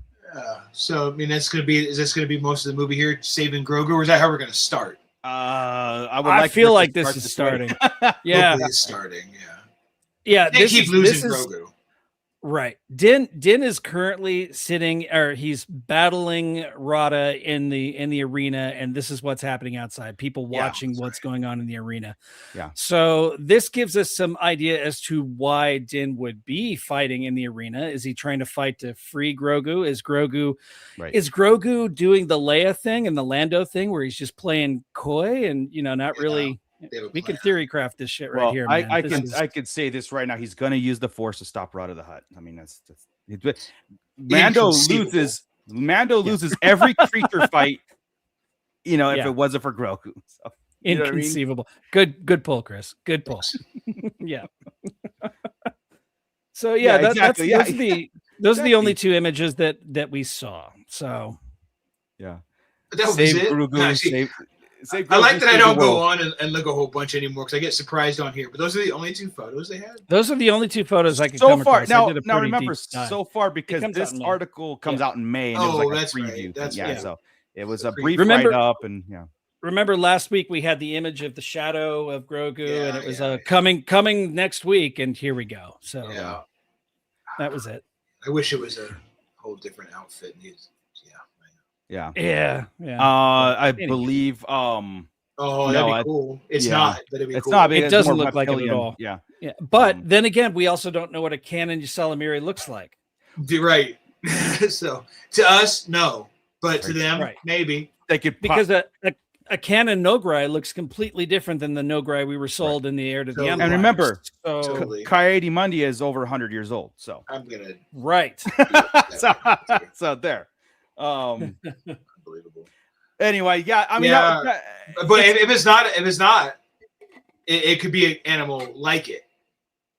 so I mean, is this gonna be most of the movie here, saving Grogu, or is that how we're gonna start? I feel like this is starting. Yeah, it's starting. Yeah. They keep losing Grogu. Right. Din is currently sitting, or he's battling Rada in the arena, and this is what's happening outside. People watching what's going on in the arena. Yeah. So this gives us some idea as to why Din would be fighting in the arena. Is he trying to fight to free Grogu? Is Grogu doing the Leia thing and the Lando thing where he's just playing coy and not really? We can theory craft this shit right here. Man. I could say this right now. He's going to use the Force to stop Rada the Hutt. I mean, that's Mando loses every creature fight. If it wasn't for Grogu. So, inconceivable. I mean? Good pull, Chris. Good pull. Yeah. So exactly. Those are the only 2 images that we saw. So yeah. But that was it. Grogu, I like that I don't go on and look a whole bunch anymore because I get surprised on here. But those are the only 2 photos they had. Those are the only 2 photos I could come across. Now remember, so far, because this article comes out in May, and it was like that's a preview. Right. So it was a brief write-up, and Remember last week we had the image of the shadow of Grogu, and it was coming next week, and here we go. So that was it. I wish it was a whole different outfit. Yeah. I believe. That'd be cool. It's not, but it'd be cool. Not. It doesn't look like it at all. Yeah. But then again, we also don't know what a canon Ysalamiri looks like. Right. So to us, no, but to them, maybe they could because a canon Nograi looks completely different than the Nograi we were sold in the Heir to the Empire. And remember, totally. Coyote Mundia is over 100 years old. So I'm gonna so there. Unbelievable. Anyway, I mean, but if it's not, it could be an animal like it.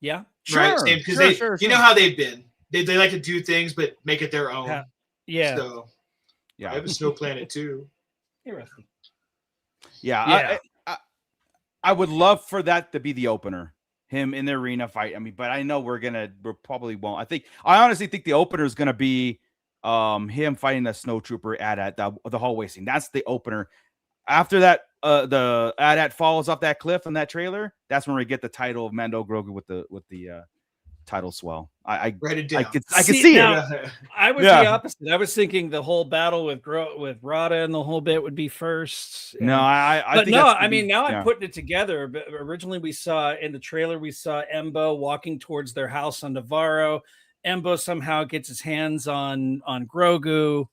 Yeah, right. Because you know how they've been. They like to do things, but make it their own. Yeah. So I have a Snow Planet too. Yeah. I would love for that to be the opener. Him in the arena fight. I mean, but I know we probably won't. I honestly think the opener is gonna be him fighting the snowtrooper at the hallway scene. That's the opener. After that, the AT-AT falls off that cliff in that trailer. That's when we get the title of Mando Grogu with the title swell. I write it down. I could see it. I was the opposite. I was thinking the whole battle with Rada and the whole bit would be first. No, I'm putting it together. But originally we saw in the trailer, we saw Embo walking towards their house on Navarro. Embo somehow gets his hands on Grogu.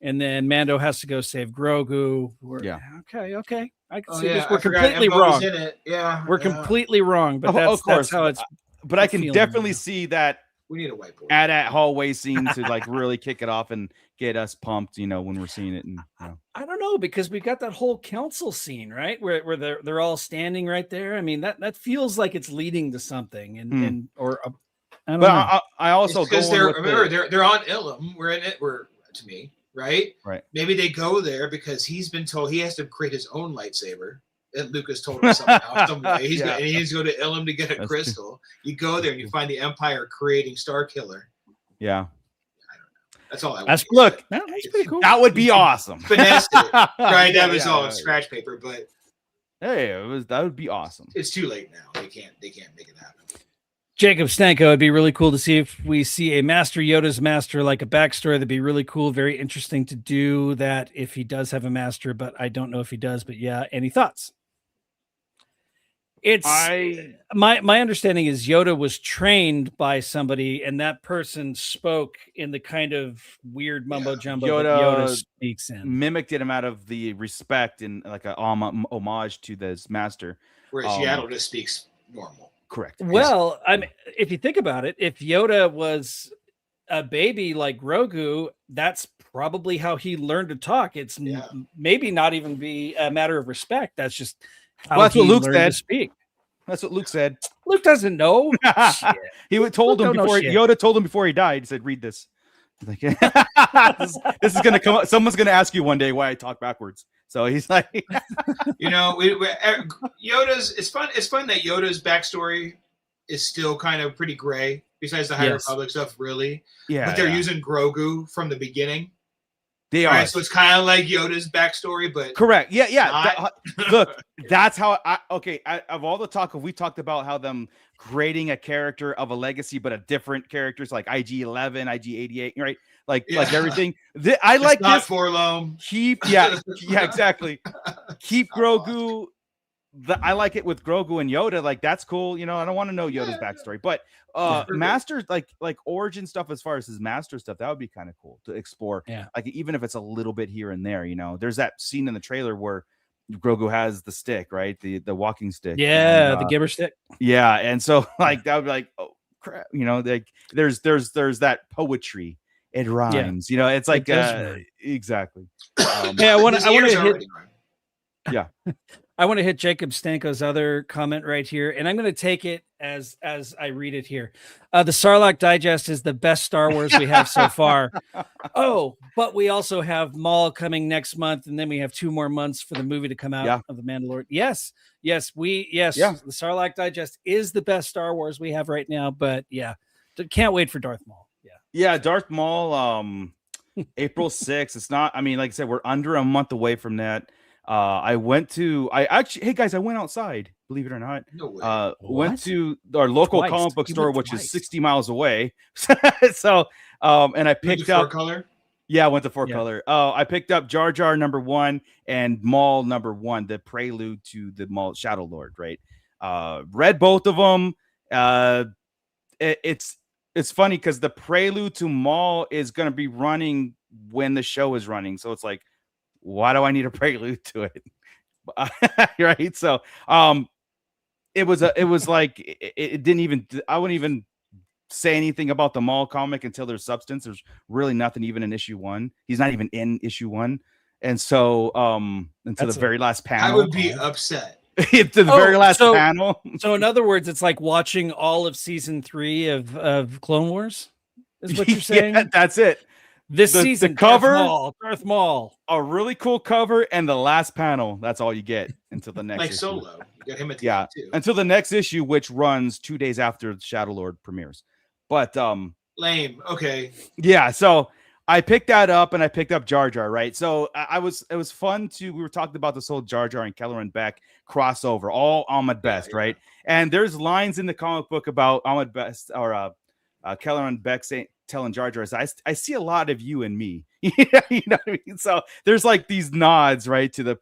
and then Mando has to go save Grogu. Yeah. Okay. I can Oh, see yeah, this. We're I forgot completely Emma was wrong. in it. Yeah, We're completely wrong, but Of that's how it's. But I I'm can feeling definitely right now. see that We need a whiteboard. at that hallway scene to like really kick it off and get us pumped, when we're seeing it. And I don't know, because we got that whole council scene, right? Where they're all standing right there. I mean, that feels like it's leading to something, and I don't know. I also because go they're on Ilum. We're in it. We're to me, right? Right. Maybe they go there because he's been told he has to create his own lightsaber. And Lucas told him somehow, some way. He needs to go to Ilum to get a crystal. You go there and you find the Empire creating Star Killer. Yeah. I don't know. That's all I want. That's pretty cool. That would be awesome. Finesse it. Right. That was all scratch paper, but hey, that would be awesome. it's too late now. They can't make it happen. Jacob Stanko, it'd be really cool to see if we see a Master Yoda's master, like a backstory. That'd be really cool. Very interesting to do that if he does have a master, but I don't know if he does. But yeah, any thoughts? My understanding is Yoda was trained by somebody, and that person spoke in the kind of weird mumbo jumbo that Yoda speaks in. Mimicked him out of the respect and like a homage to this master. Whereas Yaddle just speaks normal. Correct. Well, I mean, if you think about it, if Yoda was a baby like Grogu, that's probably how he learned to talk. It's maybe not even be a matter of respect. That's just how that's he what Luke learned said. to speak. That's what Luke said. Luke doesn't know. He told him before Yoda told him before he died. He said, "Read this." He's like, this is gonna come up. Someone's gonna ask you one day why I talk backwards. So he's like, Yoda's. It's fun. It's fun that Yoda's backstory is still kind of pretty gray. Besides the High Republic stuff, really. Yeah. But they're using Grogu from the beginning. They are. So it's kind of like Yoda's backstory, but correct. Yeah. Look, that's how of all the talk, we talked about how them creating a character of a legacy, but a different characters like IG-11, IG-88, right? Like everything. I like not this. Forlom. Exactly. Keep Grogu. I like it with Grogu and Yoda. Like that's cool. I don't want to know Yoda's backstory, but master like origin stuff as far as his master stuff, that would be kind of cool to explore. Yeah. Like even if it's a little bit here and there, there's that scene in the trailer where Grogu has the stick, right? The walking stick. Yeah, the gibber stick. Yeah, and so like that would be like, oh crap, like there's that poetry. It rhymes. It's like exactly. I want to hit. Yeah. I want to hit Jacob Stanko's other comment right here, and I'm going to take it as I read it here. The Sarlacc Digest is the best Star Wars we have so far. But we also have Maul coming next month, and then we have 2 more months for the movie to come out of The Mandalorian. Yes. The Sarlacc Digest is the best Star Wars we have right now, but can't wait for Darth Maul. Yeah, Darth Maul, April 6th. It's not, like I said, we're under a month away from that. I went outside, believe it or not. No way. Went to our local comic book store, which is 60 miles away. So, and I picked up color. Yeah, I went to 4-color. I picked up Jar Jar #1 and Maul #1, the prelude to the Maul Shadow Lord, right? Read both of them. It's funny because the prelude to Maul is going to be running when the show is running. So it's like, why do I need a prelude to it? Right. So, it was like, it didn't even, I wouldn't even say anything about the Maul comic until there's substance. There's really nothing even in issue 1. He's not even in issue 1. And so, until the very last panel, I would be upset. To the very last panel. So in other words, it's like watching all of season 3 of Clone Wars is what you're saying? Yeah, that's it. This season, the cover, Darth Maul, a really cool cover, and the last panel. That's all you get until the next. Like issue. Solo, you got him at the end too. Until the next issue, which runs 2 days after Shadow Lord premieres. But lame. Okay. Yeah. So I picked that up, and I picked up Jar Jar. Right. So it was fun we were talking about this whole Jar Jar and Kelleran Beck crossover, all Ahmed Best, right? And there's lines in the comic book about Ahmed Best or Kelleran Beck telling Jar Jar, I see a lot of you and me. You know what I mean? So there's like these nods, right, to the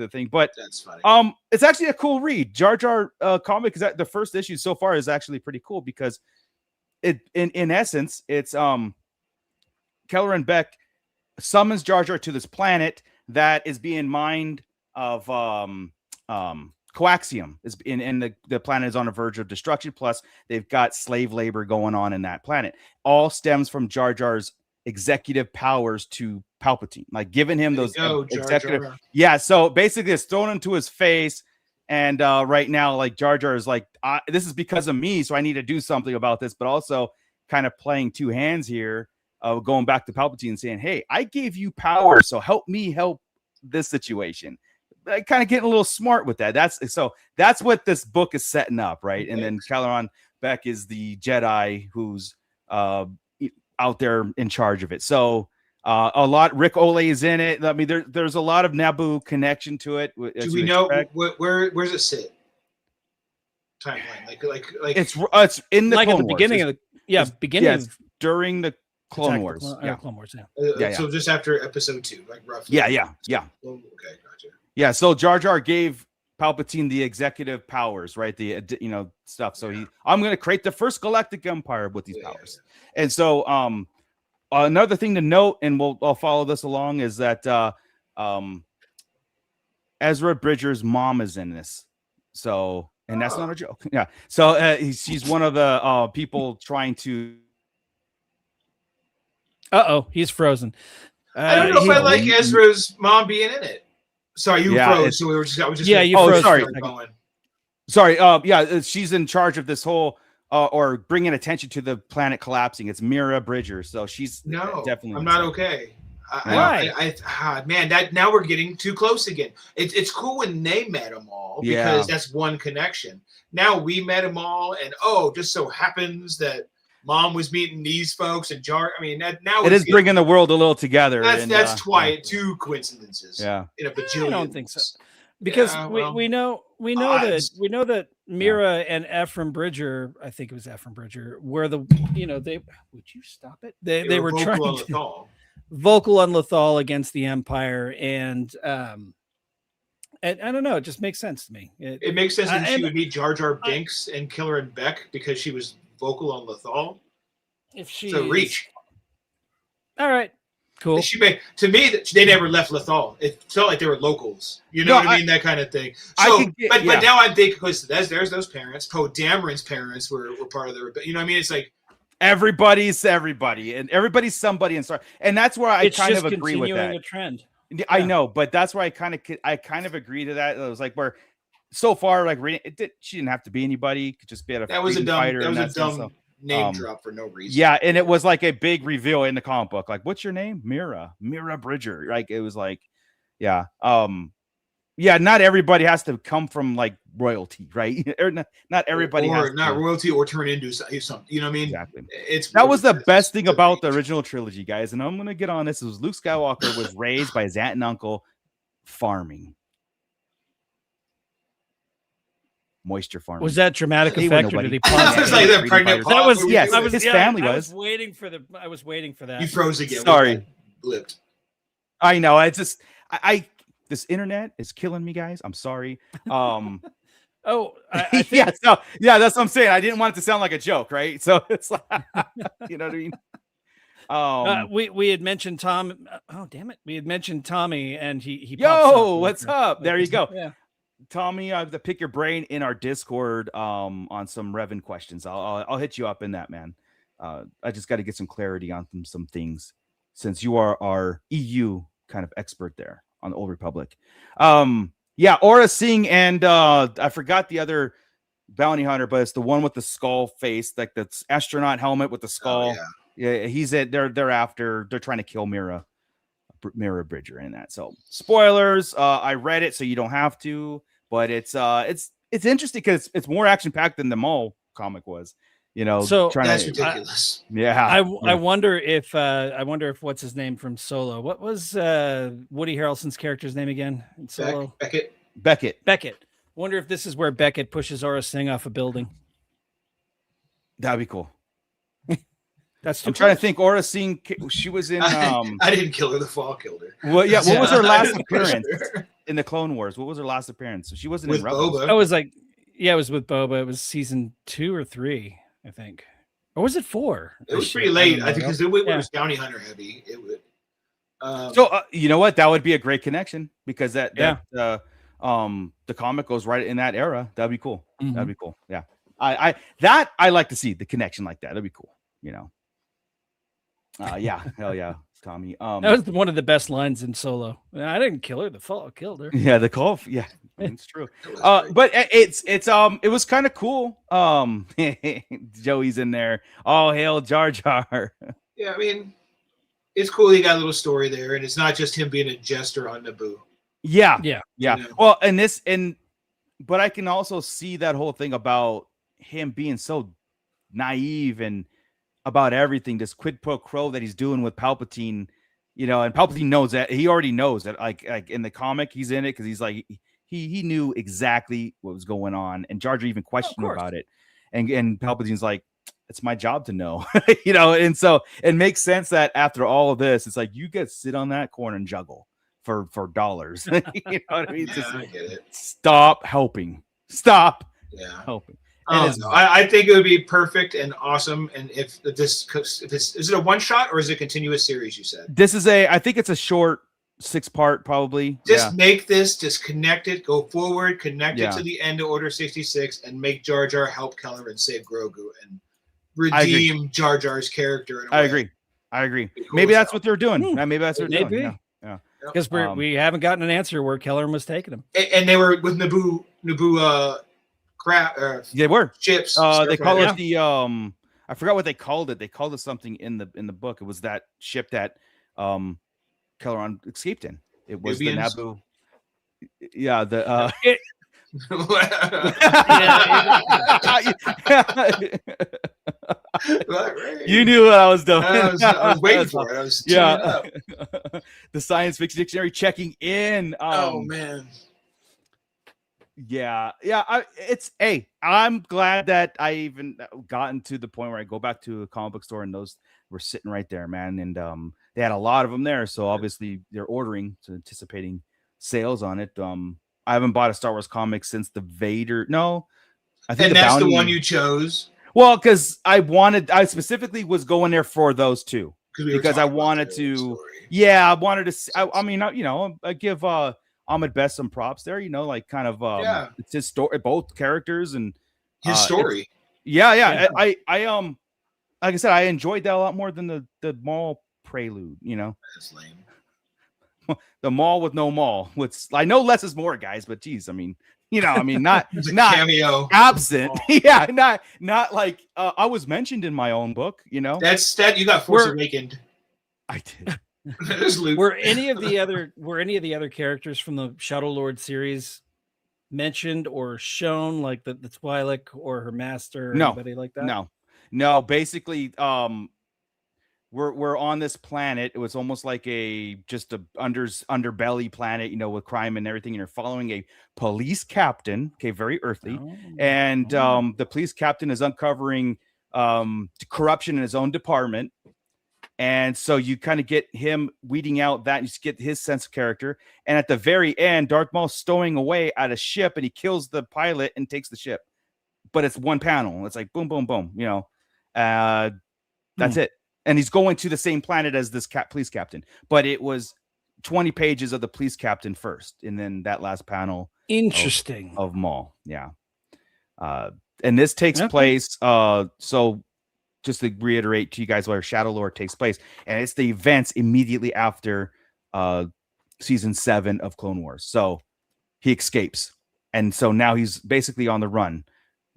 thing. But that's funny. It's actually a cool read. Jar Jar comic is the first issue so far is actually pretty cool because it in essence it's Kelleran Beck summons Jar Jar to this planet that is being mined of coaxium, and the planet is on the verge of destruction. Plus, they've got slave labor going on in that planet. All stems from Jar Jar's executive powers to Palpatine, like giving him those executive. Jar. Yeah, so basically, it's thrown into his face. And right now, like Jar Jar is like, this is because of me, so I need to do something about this. But also, kind of playing two hands here, going back to Palpatine and saying, "Hey, I gave you power, so help me help this situation." Kind of getting a little smart with that. That's what this book is setting up, right? And then Kelleron Beck is the Jedi who's out there in charge of it. So a lot. Rick Olay is in it. I mean, there's a lot of Naboo connection to it. Do we know where's it sit? Timeline, like it's in the like Clone at the Wars. beginning of the beginning of during the Clone Wars. Clone Wars. Yeah. So just after episode 2, like roughly. Yeah. Oh, okay, gotcha. Yeah, so Jar Jar gave Palpatine the executive powers, right? The stuff. So I'm going to create the first galactic empire with these powers. Yeah. And so another thing to note, and I'll follow this along, is that Ezra Bridger's mom is in this. So, and that's not a joke. Yeah. So she's one of the people trying to. He's frozen. I don't know if I like Ezra's mom being in it. Sorry, you froze. So I was just you froze. Sorry. She's in charge of this whole or bringing attention to the planet collapsing. It's Mira Bridger, so she's definitely. I'm not okay. Why? Man, that now we're getting too close again. It's cool when they met them all because that's one connection. Now we met them all, and just so happens that Mom was meeting these folks and Jar. I mean, now it is bringing the world a little together. That's two coincidences. Yeah, in a bajillion. I don't think so, because we know that Mira and Ephraim Bridger, I think it was Ephraim Bridger, were they would you stop it? They were trying to vocal on Lothal against the Empire, and I don't know, it just makes sense to me. It makes sense that she would meet Jar Jar Binks and Killer and Beck because she was vocal on Lothal. If she reach. All right. Cool. To me, they never left Lothal. It felt like they were locals. You know what I mean? That kind of thing. So, but now I'm thinking, because there's those parents. Poe Dameron's parents were part of the. You know what I mean? It's like everybody's everybody, and everybody's somebody, and that's where I kind of agree with that. A trend. I know, but that's where I kind of agree to that. It was like where so far, like she didn't have to be anybody. Could just be a that was a dumb name drop for no reason. Yeah, and it was like a big reveal in the comic book. Like, what's your name? Mira Bridger. Like, it was like, not everybody has to come from like royalty, right? Or not everybody has not royalty or turn into something. You know what I mean? Exactly. That was the best thing about the original trilogy, guys. And I'm gonna get on this. It was Luke Skywalker was raised by his aunt and uncle farming. Moisture farming. Was that dramatic effect, or did he pause? It's like the pregnant. That was his family was. I was waiting for that. You froze again. Sorry, blipped. I know. I just this internet is killing me, guys. I'm sorry. I think... that's what I'm saying. I didn't want it to sound like a joke, right? So it's like, you know what I mean. We had mentioned Tom. Oh damn it! We had mentioned Tommy, and he. Yo, what's up? There you go. Yeah. Tommy, I have to pick your brain in our Discord on some Revan questions. I'll hit you up in that, man. I just got to get some clarity on some things since you are our EU kind of expert there on the Old Republic. Aura Singh and I forgot the other bounty hunter, but it's the one with the skull face, like the astronaut helmet with the skull. Oh, yeah, he's it. They're trying to kill Mira Bridger in that. So spoilers. I read it, so you don't have to. But it's interesting because it's more action packed than the Maul comic was, So that's ridiculous. I wonder if what's his name from Solo? What was Woody Harrelson's character's name again in Solo? Beckett. Wonder if this is where Beckett pushes Aura Singh off a building. That'd be cool. I'm trying to think. Aura Singh, she was in. I didn't kill her. The Fall killed her. Well, yeah. What was her last appearance in the Clone Wars? What was her last appearance? So she wasn't in Rebels. Boba. I was like, it was with Boba. It was season 2 or 3, I think, or was it 4? It was pretty late. I think because it was bounty hunter heavy. So you know what? That would be a great connection because the comic goes right in that era. That'd be cool. Mhm. That'd be cool. Yeah. I like to see the connection like that. That'd be cool. You know. Yeah. Hell yeah, Tommy. That was one of the best lines in Solo. I didn't kill her. The Fall killed her. Yeah, the call. Yeah, it's true. But it was kind of cool. Joey's in there. Oh, hail Jar Jar. Yeah, I mean, it's cool he got a little story there, and it's not just him being a jester on Naboo. Yeah. Yeah. Yeah. You know? Well, but I can also see that whole thing about him being so naive and about everything, this quid pro quo that he's doing with Palpatine, you know, and Palpatine knows that. He already knows that, like in the comic, he's in it because he's like he knew exactly what was going on, and Jar Jar even questioned about it, and Palpatine's like, it's my job to know, you know, and so it makes sense that after all of this, it's like you get sit on that corner and juggle for dollars. You know what I mean? Yeah, Just I get it. stop helping. Stop Yeah. helping. I think it would be perfect and awesome. And if is it a one shot or is it a continuous series? You said this is I think it's a short 6-part probably. Just make this, just connect it, go forward, connect it Yeah. to the end of Order 66, and make Jar Jar help Keller and save Grogu and redeem Jar Jar's character. In a way. I agree. Cool Maybe as that's hell. what they're doing. Maybe that's what they're Maybe. doing. Yeah. Because we haven't gotten an answer where Keller was taking him. And they were with Naboo They were. ships. They call it it the I forgot what they called it. They called it something in the book. It was that ship that Kelleron escaped in. It was Nubians? the Naboo. Yeah, the You knew what I was doing. I was waiting for it. I was tuning up. The Science Fiction Dictionary checking in. Oh man. Yeah. I'm glad that I even gotten to the point where I go back to a comic book store and those were sitting right there, man. And they had a lot of them there, so obviously they're ordering, so anticipating sales on it. I haven't bought a Star Wars comic since the Vader. No, I think And that's the one you chose. Well, because I specifically was going there for those two because I wanted to. Yeah, I wanted to. I mean, you know, I give Ahmed Best some props there. You know, like kind of it's his story, both characters and his story. Yeah. I like I said, I enjoyed that a lot more than the Maul prelude. You know, That's lame. The Maul with no Maul. I know less is more, guys, but geez, I mean. You know, I mean, not cameo absent. Yeah, not like I was mentioned in my own book. You know, that's you got Force Awakened. I did. Were any of the other characters from the Shadow Lord series mentioned or shown, like the Twi'lek or her master? Or anybody like that? No. Basically, we're on this planet. It was almost like just a underbelly planet, you know, with crime and everything. And you're following a police captain, very earthly, and the police captain is uncovering corruption in his own department, and so you kind of get him weeding out that. You just get his sense of character, and at the very end, Darth Maul's stowing away at a ship, and he kills the pilot and takes the ship. But it's one panel. It's like boom, boom, boom. You know, that's it. And he's going to the same planet as this police captain, but it was 20 pages of the police captain first, and then that last panel. Interesting. Of Maul, yeah. And this takes place. So just to reiterate to you guys where Shadow Lord takes place, and it's the events immediately after season 7 of Clone Wars. So he escapes, and so now he's basically on the run.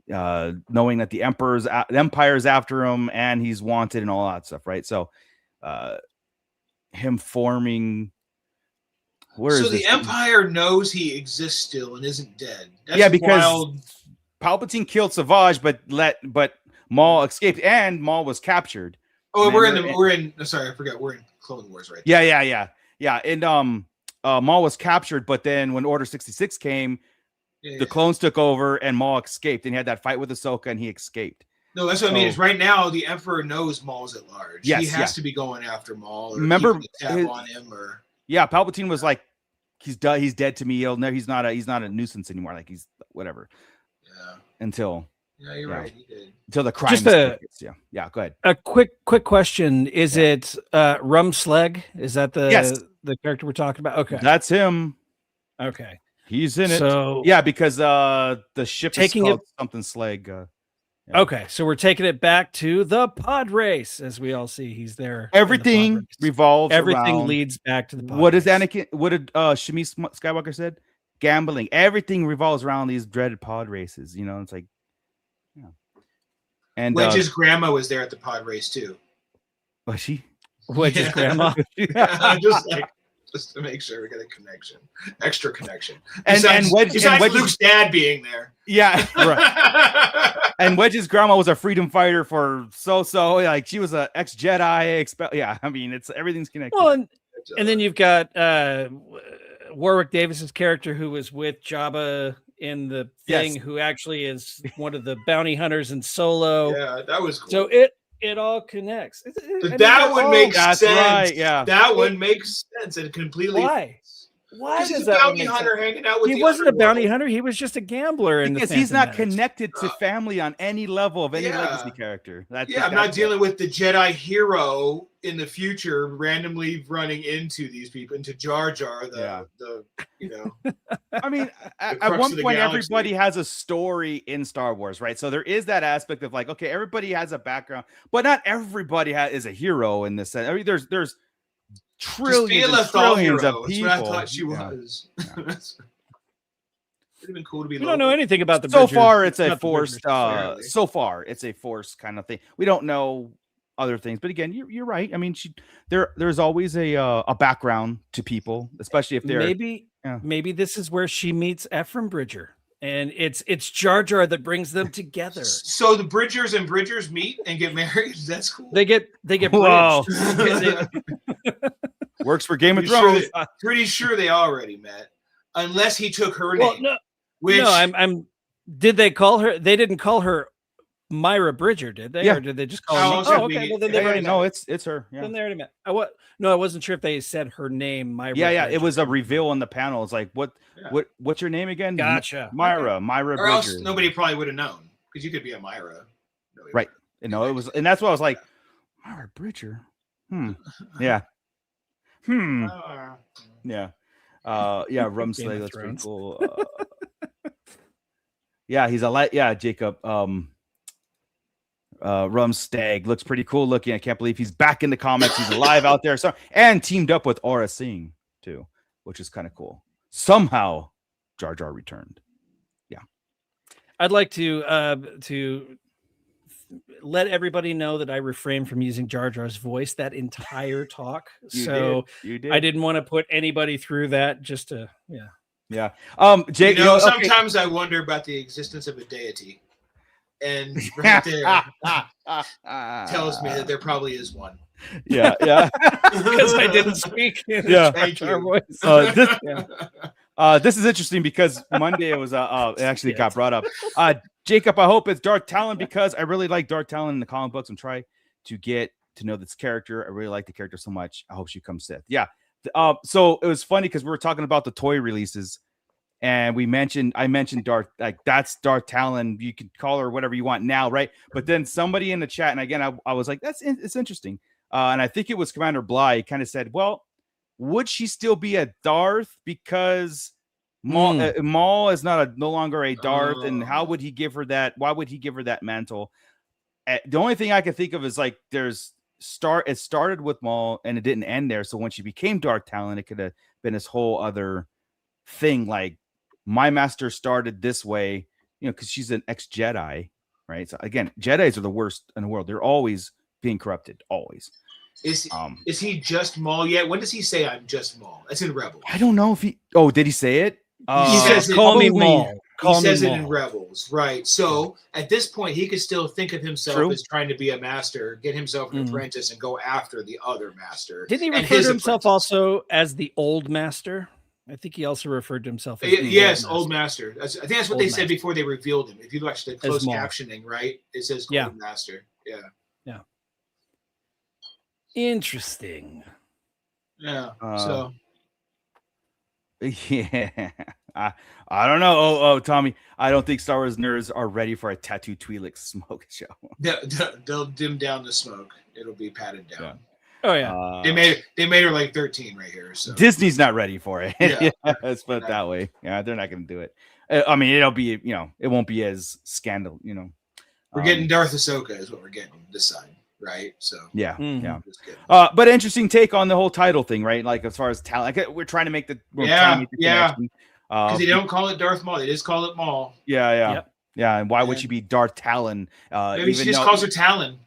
Knowing that the Empire's after him and he's wanted and all that stuff, right? So him forming the Empire knows he exists still and isn't dead. That's because wild. Palpatine killed Savage, but Maul escaped and Maul was captured. Oh, we're in sorry, I forgot. We're in Clone Wars right now. Yeah. And Maul was captured, but then when Order 66 came, the clones took over and Maul escaped, and he had that fight with Ahsoka, and he escaped. No, that's what I mean. Is right now the Emperor knows Maul's at large. He has to be going after Maul. Or remember, tap on him or Palpatine was like, he's dead to me. He's not a nuisance anymore. Like he's whatever. Yeah. Until Yeah, you're right. He did. Until the crime Just a- circuits. Yeah, go ahead. A quick question. Is it Rumsleg? Is that Yes. the character we're talking about? Okay. That's him. Okay. He's in it. So Yeah, because the ship taking is called something Slag. Yeah. Okay, so we're taking it back to the pod race, as we all see. He's there. Everything revolves Everything around. leads back to the pod What race. is Anakin? What did Shmi Skywalker said? Gambling. Everything revolves around these dreaded pod races. You know, it's like, yeah. And Wedge's grandma was there at the pod race too. was she? Wedge's grandma. Just to make sure we get a connection, extra connection. And Besides Wedge's Luke's dad being there. Yeah, right. And Wedge's grandma was a freedom fighter for so like she was an ex-Jedi. Yeah, I mean everything's connected. Well, and then you've got Warwick Davis's character who was with Jabba in the thing, who actually is one of the bounty hunters in Solo. Yeah, that was cool. So it all connects. That would make sense. Right, yeah. That would make sense and completely. Why? Why Because does he's a that bounty hunter hanging out with He the wasn't a bounty underworld. hunter. He was just a gambler. In Because the he's not Phantom Menace. connected to family on any level of any Yeah. legacy character. I'm not dealing with the Jedi hero in the future randomly running into these people, into Jar Jar, the you know. I mean, at crux one of the point, galaxy. everybody has a story in Star Wars, right? So there is that aspect of like, okay, everybody has a background, but not everybody is a hero in this sense. I mean, there's trillions and trillions of people. That's what I thought she was. It'd have been cool to be. We don't know anything about the So Bridgers. far, it's a not the forced. Bridgers. So far, it's a forced kind of thing. We don't know other things, but again, you're right. I mean, there's always a background to people, especially if they're maybe this is where she meets Ephraim Bridger, and it's Jar Jar that brings them together. So the Bridgers and Bridgers meet and get married. That's cool. They get Whoa. bridged. Works for Game of Pretty Thrones. pretty sure they already met, unless he took her Well, name. no, Which I'm. Did they call her? They didn't call her Myra Bridger, did they? Yeah. Or did they just call Oh, her? it's Oh, gonna okay. be- Well, then they yeah, already No, met. it's her. Yeah. Then they already met. I wasn't sure if they said her name, Myra. Yeah. Bridger. It was a reveal on the panel. It's like, what's your name again? Gotcha. Myra or else Bridger. nobody probably would have known, because you could be a Myra. Nobody Right. You know, it was, and that's why I was like, Myra Bridger. Yeah. would- Yeah. Yeah, Rum Game Slay, of that's pretty Thrones. cool. Yeah, he's Jacob. Rum Stag looks pretty cool looking. I can't believe he's back in the comics. He's alive out there. So and teamed up with Aura Singh too, which is kind of cool. Somehow Jar Jar returned. Yeah. I'd like to let everybody know that I refrained from using Jar Jar's voice that entire talk. You did. I didn't want to put anybody through that. Just to Yeah. Jake, You know, okay. sometimes I wonder about the existence of a deity, and right there tells me that there probably is one. Yeah. because I didn't speak. In Yeah. Jar Jar voice. This is interesting because Monday it was it actually got brought up. Jacob, I hope it's Darth Talon because I really like Darth Talon in the comic books and try to get to know this character. I really like the character so much. I hope she comes Sith. Yeah. So it was funny because we were talking about the toy releases, and I mentioned Darth, like that's Darth Talon. You can call her whatever you want now, right? But then somebody in the chat, and again, I was like, it's interesting. And I think it was Commander Bly kind of said, well, would she still be a Darth because Maul is no longer a Darth, and how would he give her that? Why would he give her that mantle? The only thing I can think of is like it started with Maul and it didn't end there. So when she became Darth Talon, it could have been this whole other thing. Like my master started this way, you know, because she's an ex-Jedi, right? So again, Jedis are the worst in the world. They're always being corrupted, always. Is he just Maul yet? When does he say I'm just Maul? That's in Rebels. I don't know if he. Oh, did he say it? He says it- "Call me probably- Maul." He says it in Rebels, right? So at this point, he could still think of himself True. as trying to be a master, get himself an apprentice, and go after the other master. Didn't he and refer his to himself apprentice. also as the old master? I think he also referred to himself as Yes, old master. I think that's what Old they said master. before they revealed him. If you watch the closed Maul. captioning, right, it says Yeah. old master. Yeah, Interesting. yeah. Uh, So Yeah. I don't know. Oh, Tommy, I don't think Star Wars nerds are ready for a tattoo Twi'lek smoke show. They'll dim down the smoke. It'll be patted down. Yeah. Oh yeah. They made her like 13 right here. So Disney's not ready for it. Yeah. Let's put it that way. Yeah, they're not going to do it. I mean, it'll be, it won't be as scandal, We're getting Darth Ahsoka is what we're getting this time, right? So yeah, Mhm. yeah. just kidding. But interesting take on the whole title thing, right? Like as far as talent, like we're trying to make the connection. Because they don't call it Darth Maul, they just call it Maul. Yeah. Yep. Yeah, and why would she be Darth Talon? Maybe she just calls her Talon.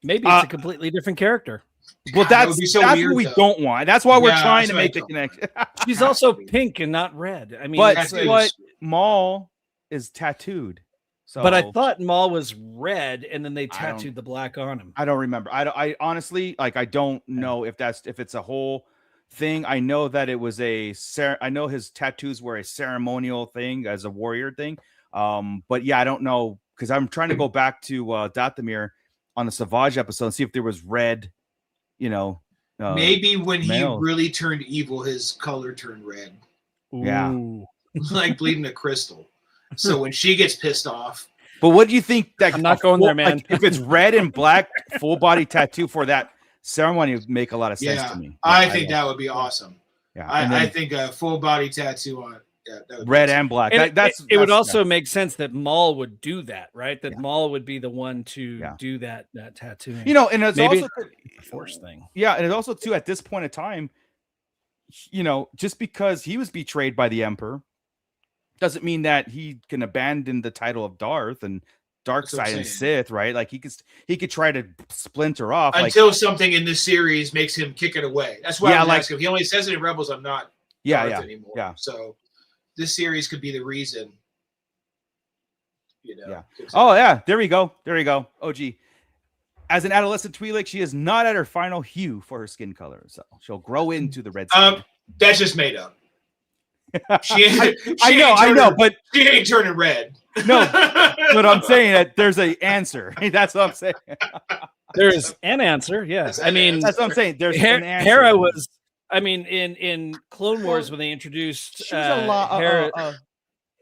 Maybe it's a completely different character. Well, God, that that's would be so that's weird, what we though. don't want. That's why we're Yeah, trying that's to what I make the don't connection. She's also pink and not red. I mean, But that's- Maul is tattooed. So, but I thought Maul was red, and then they don't- tattooed the black on him. I don't remember. I honestly I don't know if it's a whole thing. I know that it was I know his tattoos were a ceremonial thing as a warrior thing. But yeah, I don't know because I'm trying to go back to Dathomir on the Savage episode and see if there was red, Maybe when male. he really turned evil, his color turned red, Yeah. Ooh. like bleeding a crystal. So when she gets pissed off, But what do you think that I'm not going there, man. like, if it's red and black full body tattoo for that ceremony would make a lot of sense yeah, to me. I think that would be awesome. Yeah. And then I think a full body tattoo on that would be red awesome. and black. And That's it would that's- also make sense that Maul would do that, right? That Yeah. Maul would be the one to Yeah. do that tattoo. and it's Maybe also a force thing. Yeah, and it's also too at this point in time, just because he was betrayed by the Emperor doesn't mean that he can abandon the title of Darth and dark That's what I'm side and saying. Sith, right? Like he could try to splinter off. Until something in this series makes him kick it away. That's why Yeah, I was like- asking. He only says it in Rebels, I'm not yeah, Darth yeah, anymore. yeah. So this series could be the reason. Yeah. Oh yeah, there we go. Oh gee. As an adolescent Twi'lek, she is not at her final hue for her skin color, so she'll grow into the red skin. That's just made up. She I know, but she ain't turning red. no, but I'm saying that there's an answer. That's what I'm saying. There's an answer, yes. I mean, That's what I'm saying. There's an answer. Hera was. I mean, in Clone Wars when they introduced She was a lot Hera,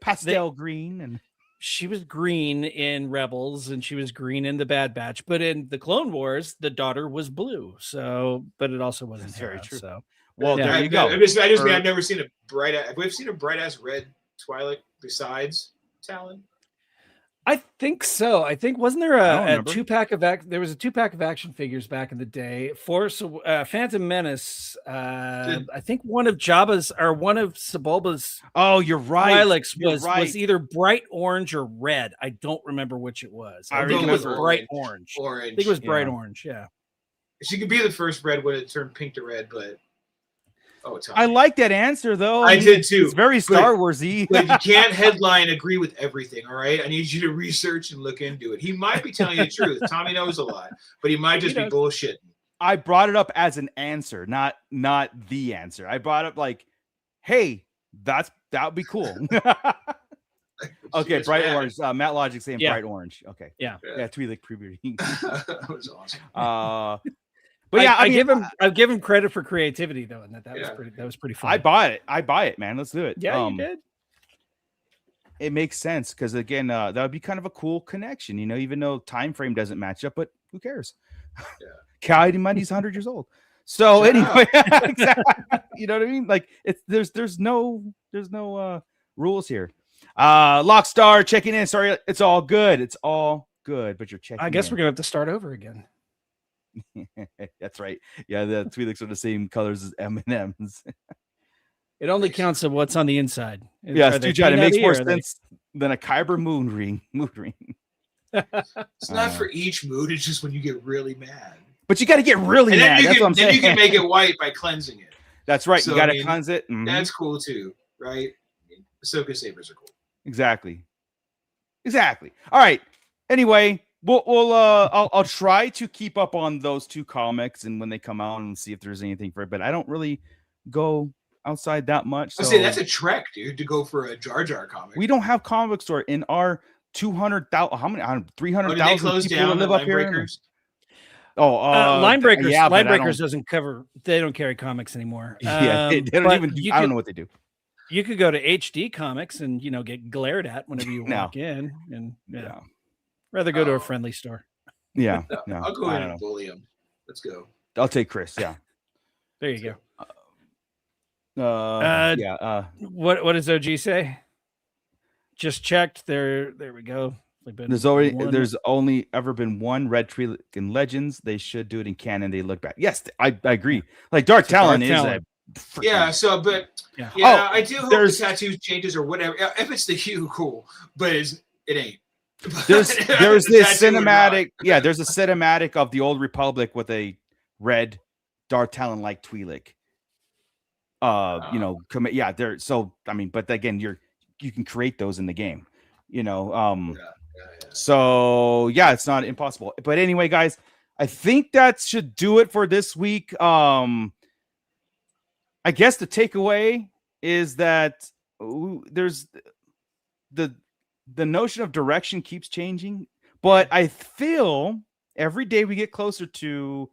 pastel green and she was green in Rebels and she was green in the Bad Batch, but in the Clone Wars, the daughter was blue. So, but it also wasn't That's very Hera, true. So, well, Yeah. there you go. I just mean I've never seen a bright. Have we seen a bright ass red Twi'lek besides Talon? I think so. I think wasn't there I don't a remember. 2-pack of there was a 2-pack of action figures back in the day. Phantom Menace. I think one of Jabba's or one of Sebulba's Oh, you're right. Twi'leks You're was right. either bright orange or red. I don't remember which it was. I think it was remember. bright orange. Orange. I think it was bright Yeah. orange. Yeah. She could be the first red when it turned pink to red, but Tom. I like that answer though. I did too. It's very Star Warsy. But you can't headline agree with everything, all right? I need you to research and look into it. He might be telling you the truth. Tommy knows a lot, but he might just be bullshitting. I brought it up as an answer, not the answer. I brought up like, hey, that would be cool. Okay, It's bright bad. orange. Matt Logic saying Yeah. bright orange. Okay. Yeah. Yeah, Twi'lek puberty. That was awesome. But yeah, I mean, give him credit for creativity though, and that Yeah. was pretty fun. I buy it, man. Let's do it. Yeah, you did. It makes sense because again, that would be kind of a cool connection, even though time frame doesn't match up, but who cares? Yeah. Kyle Money's 100 years old. So Shut anyway, exactly. You know what I mean? Like there's no rules here. Lockstar checking in. Sorry, it's all good. It's all good, but you're checking. I guess in. we're gonna have to start over again. That's right. Yeah, the Twi'leks are the same colors as M&Ms. It only counts of what's on the inside. Yeah, Are they Stu John, it makes peanutty more or are they- sense than a Kyber moon ring. It's not for each mood. It's just when you get really mad. But you got to get really And mad. then, That's what I'm then saying. you can make it white by cleansing it. That's right. So, You got I to mean, cleanse it. Mhm. That's cool too, right? Ahsoka sabers are cool. Exactly. All right. Anyway, I'll try to keep up on those two comics and when they come out and see if there's anything for it. But I don't really go outside that much. I So say that's a trek, dude, to go for a Jar Jar comic. we don't have comic book store in our 200,000. How many? Oh, did they 300,000 close people down that the live up Line here. Breakers? Linebreakers. Yeah, but Linebreakers doesn't cover. They don't carry comics anymore. Yeah, they don't even. I don't know what they do. You could go to HD Comics and get glared at whenever you walk in, and rather go to a friendly store. Yeah, no, I'll go in and bully him. Let's go. I'll take Chris. Yeah, there you go. What does OG say? Just checked. There we go. There's only ever been one red tree in Legends. They should do it in canon. They look back. Yes, I agree. Like Dark Talon is a I do hope the tattoo changes or whatever. If it's the hue, cool, but it ain't. There's this cinematic. Yeah, there's a cinematic of the Old Republic with a red Dark Talon like Twi'lek. There. So I mean, but again, you can create those in the game. So it's not impossible. But anyway, guys, I think that should do it for this week. I guess the takeaway is that there's the notion of direction keeps changing, but I feel every day we get closer to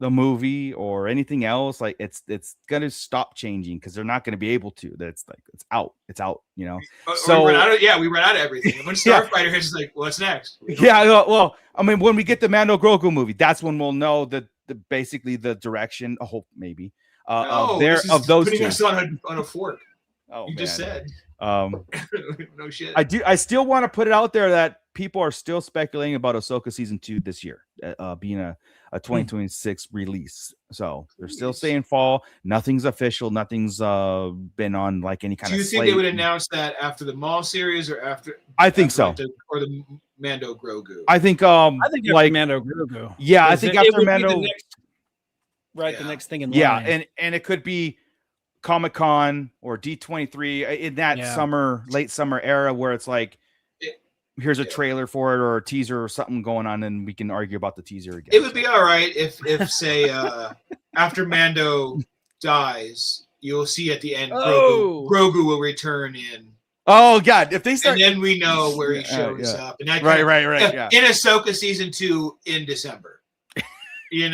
the movie or anything else, like it's gonna stop changing because they're not gonna be able to. That's like it's out. So we run out of everything. And when Starfighter hits, like, what's next? Well, I mean, when we get the Mando Grogu movie, that's when we'll know basically the direction. I hope maybe of those putting two. us on a fork. Just said. No shit. I still want to put it out there that people are still speculating about Ahsoka season 2 this year, being a 2026 release. So they're still saying fall. Nothing's official. Nothing's been on like any kind of. Do you think they would announce that after the Maul series or after? I think so. Or the Mando Grogu. I think like Mando Grogu. Yeah, I think after Mando. The next thing in line. Yeah, and it could be Comic-Con or D23 in that late summer era where it's like here's a trailer for it or a teaser or something going on, and we can argue about the teaser again. It would be all right if say after Mando dies, you'll see at the end Grogu will return in. Oh God! If they start, and then we know where he shows up. And right. Yeah. In Ahsoka season 2 in December. And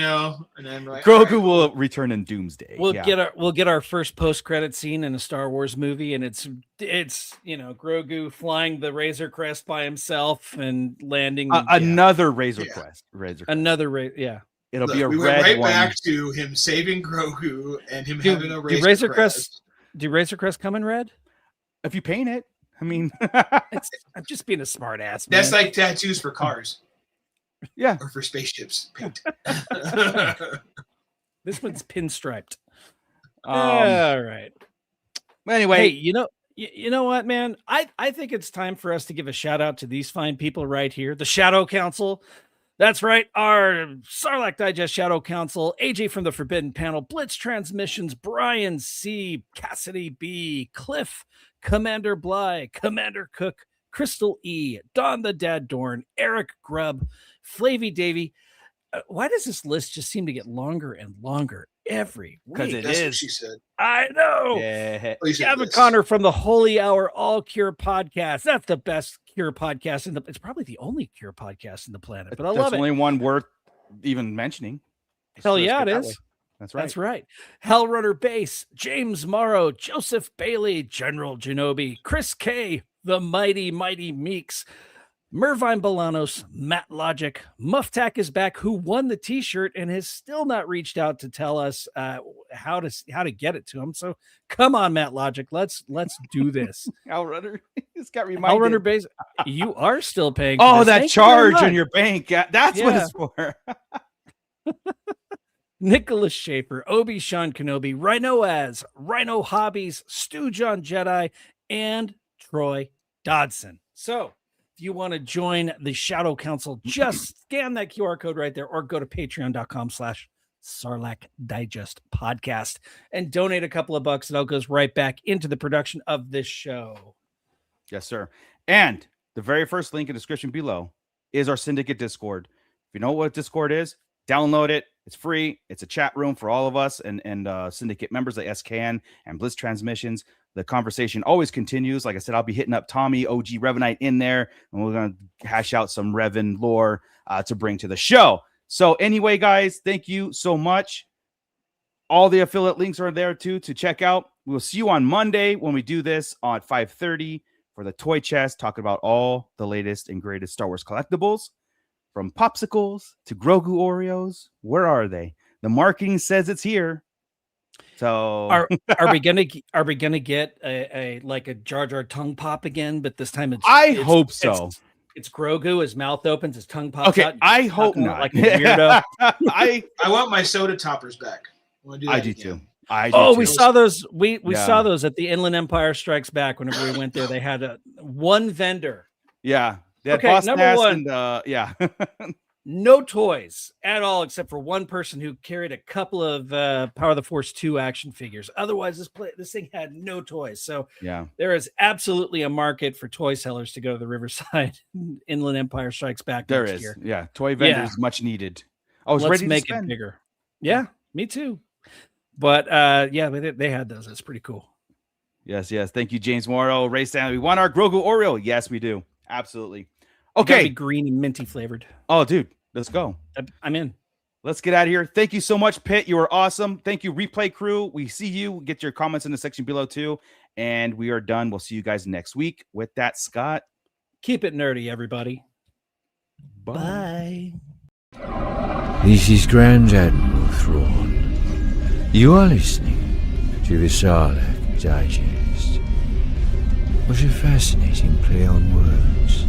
then Grogu will return in Doomsday. We'll get our first post-credit scene in a Star Wars movie, and it's Grogu flying the Razor Crest by himself and landing another Razor Crest. It'll be a we red went right one. back to him saving Grogu and him having a Razor Crest. Do Razor Crest come in red? If you paint it, I mean, I'm just being a smart ass. Man. That's like tattoos for cars. Yeah. Or for spaceships. Paint. This one's pinstriped. All right. Anyway, hey, you know what, man? I think it's time for us to give a shout out to these fine people right here, the Shadow Council. That's right, our Sarlacc Digest Shadow Council, AJ from the Forbidden Panel, Blitz Transmissions, Brian C, Cassidy B, Cliff, Commander Bly, Commander Cook, Crystal E, Don the Dad Dorn, Eric Grubb, Flavy Davy. Why does this list just seem to get longer and longer every week? Because it That's is. what she said. I know. Yeah. Gavin Connor from the Holy Hour All Cure podcast. That's the best Cure podcast it's probably the only Cure podcast in the planet. But I love it. That's the only one worth even mentioning. Hell yeah, it is. That's right. That's right. Hellrunner Base, James Morrow, Joseph Bailey, General Genobi, Chris K, the Mighty Meeks, Mervine Bolanos, Matt Logic, Mufftack is back, who won the t-shirt and has still not reached out to tell us how to get it to him. So come on, Matt Logic, let's do this. Hellrunner, it's got reminded. Hellrunner Base, you are still paying. Oh, that charge in your bank. That's what it's for. Nicholas Schaefer, Obi-Wan Kenobi, Rhino Az, Rhino Hobbies, Stu John Jedi, and Troy Dodson. So if you want to join the Shadow Council, just scan that QR code right there or go to patreon.com/Sarlacc Digest podcast and donate a couple of bucks. It all goes right back into the production of this show. Yes, sir. And the very first link in the description below is our Syndicate Discord. If you know what Discord is, download it. It's free. It's a chat room for all of us and Syndicate members like SKN and Blitz Transmissions. The conversation always continues. Like I said, I'll be hitting up Tommy, OG Revanite in there, and we're going to hash out some Revan lore to bring to the show. So anyway, guys, thank you so much. All the affiliate links are there too to check out. We'll see you on Monday when we do this on 5:30 for the Toy Chest, talking about all the latest and greatest Star Wars collectibles, from popsicles to Grogu Oreos. Where are they? The marketing says it's here. So are we gonna get a like a Jar Jar tongue pop again? But this time I hope so. It's Grogu. His mouth opens. His tongue pops out. I hope not. Like a weirdo. I want my soda toppers back. I do too. We saw those. We saw those at the Inland Empire Strikes Back. Whenever we went there, they had one vendor. Yeah. They had Okay, number one. And, yeah. No toys at all, except for one person who carried a couple of Power of the Force 2 action figures. Otherwise, this thing had no toys. So yeah, there is absolutely a market for toy sellers to go to the Riverside Inland Empire Strikes Back. There next is. year. Yeah, toy vendors much needed. I was Let's ready to make spend. it bigger. Yeah, me too. But they had those. It's pretty cool. Yes. Thank you, James Morrow. Ray Stanley. We want our Grogu Oreo. Yes, we do. Absolutely. Okay. Okay. Green and minty flavored. Oh, dude, let's go. I'm in. Let's get out of here. Thank you so much, Pitt. You were awesome. Thank you, Replay Crew. We see you. Get your comments in the section below too. And we are done. We'll see you guys next week. With that, Scott. Keep it nerdy, everybody. Bye. This is Grand Admiral Thrawn. You are listening to the Sarlacc Digest. What a fascinating play on words.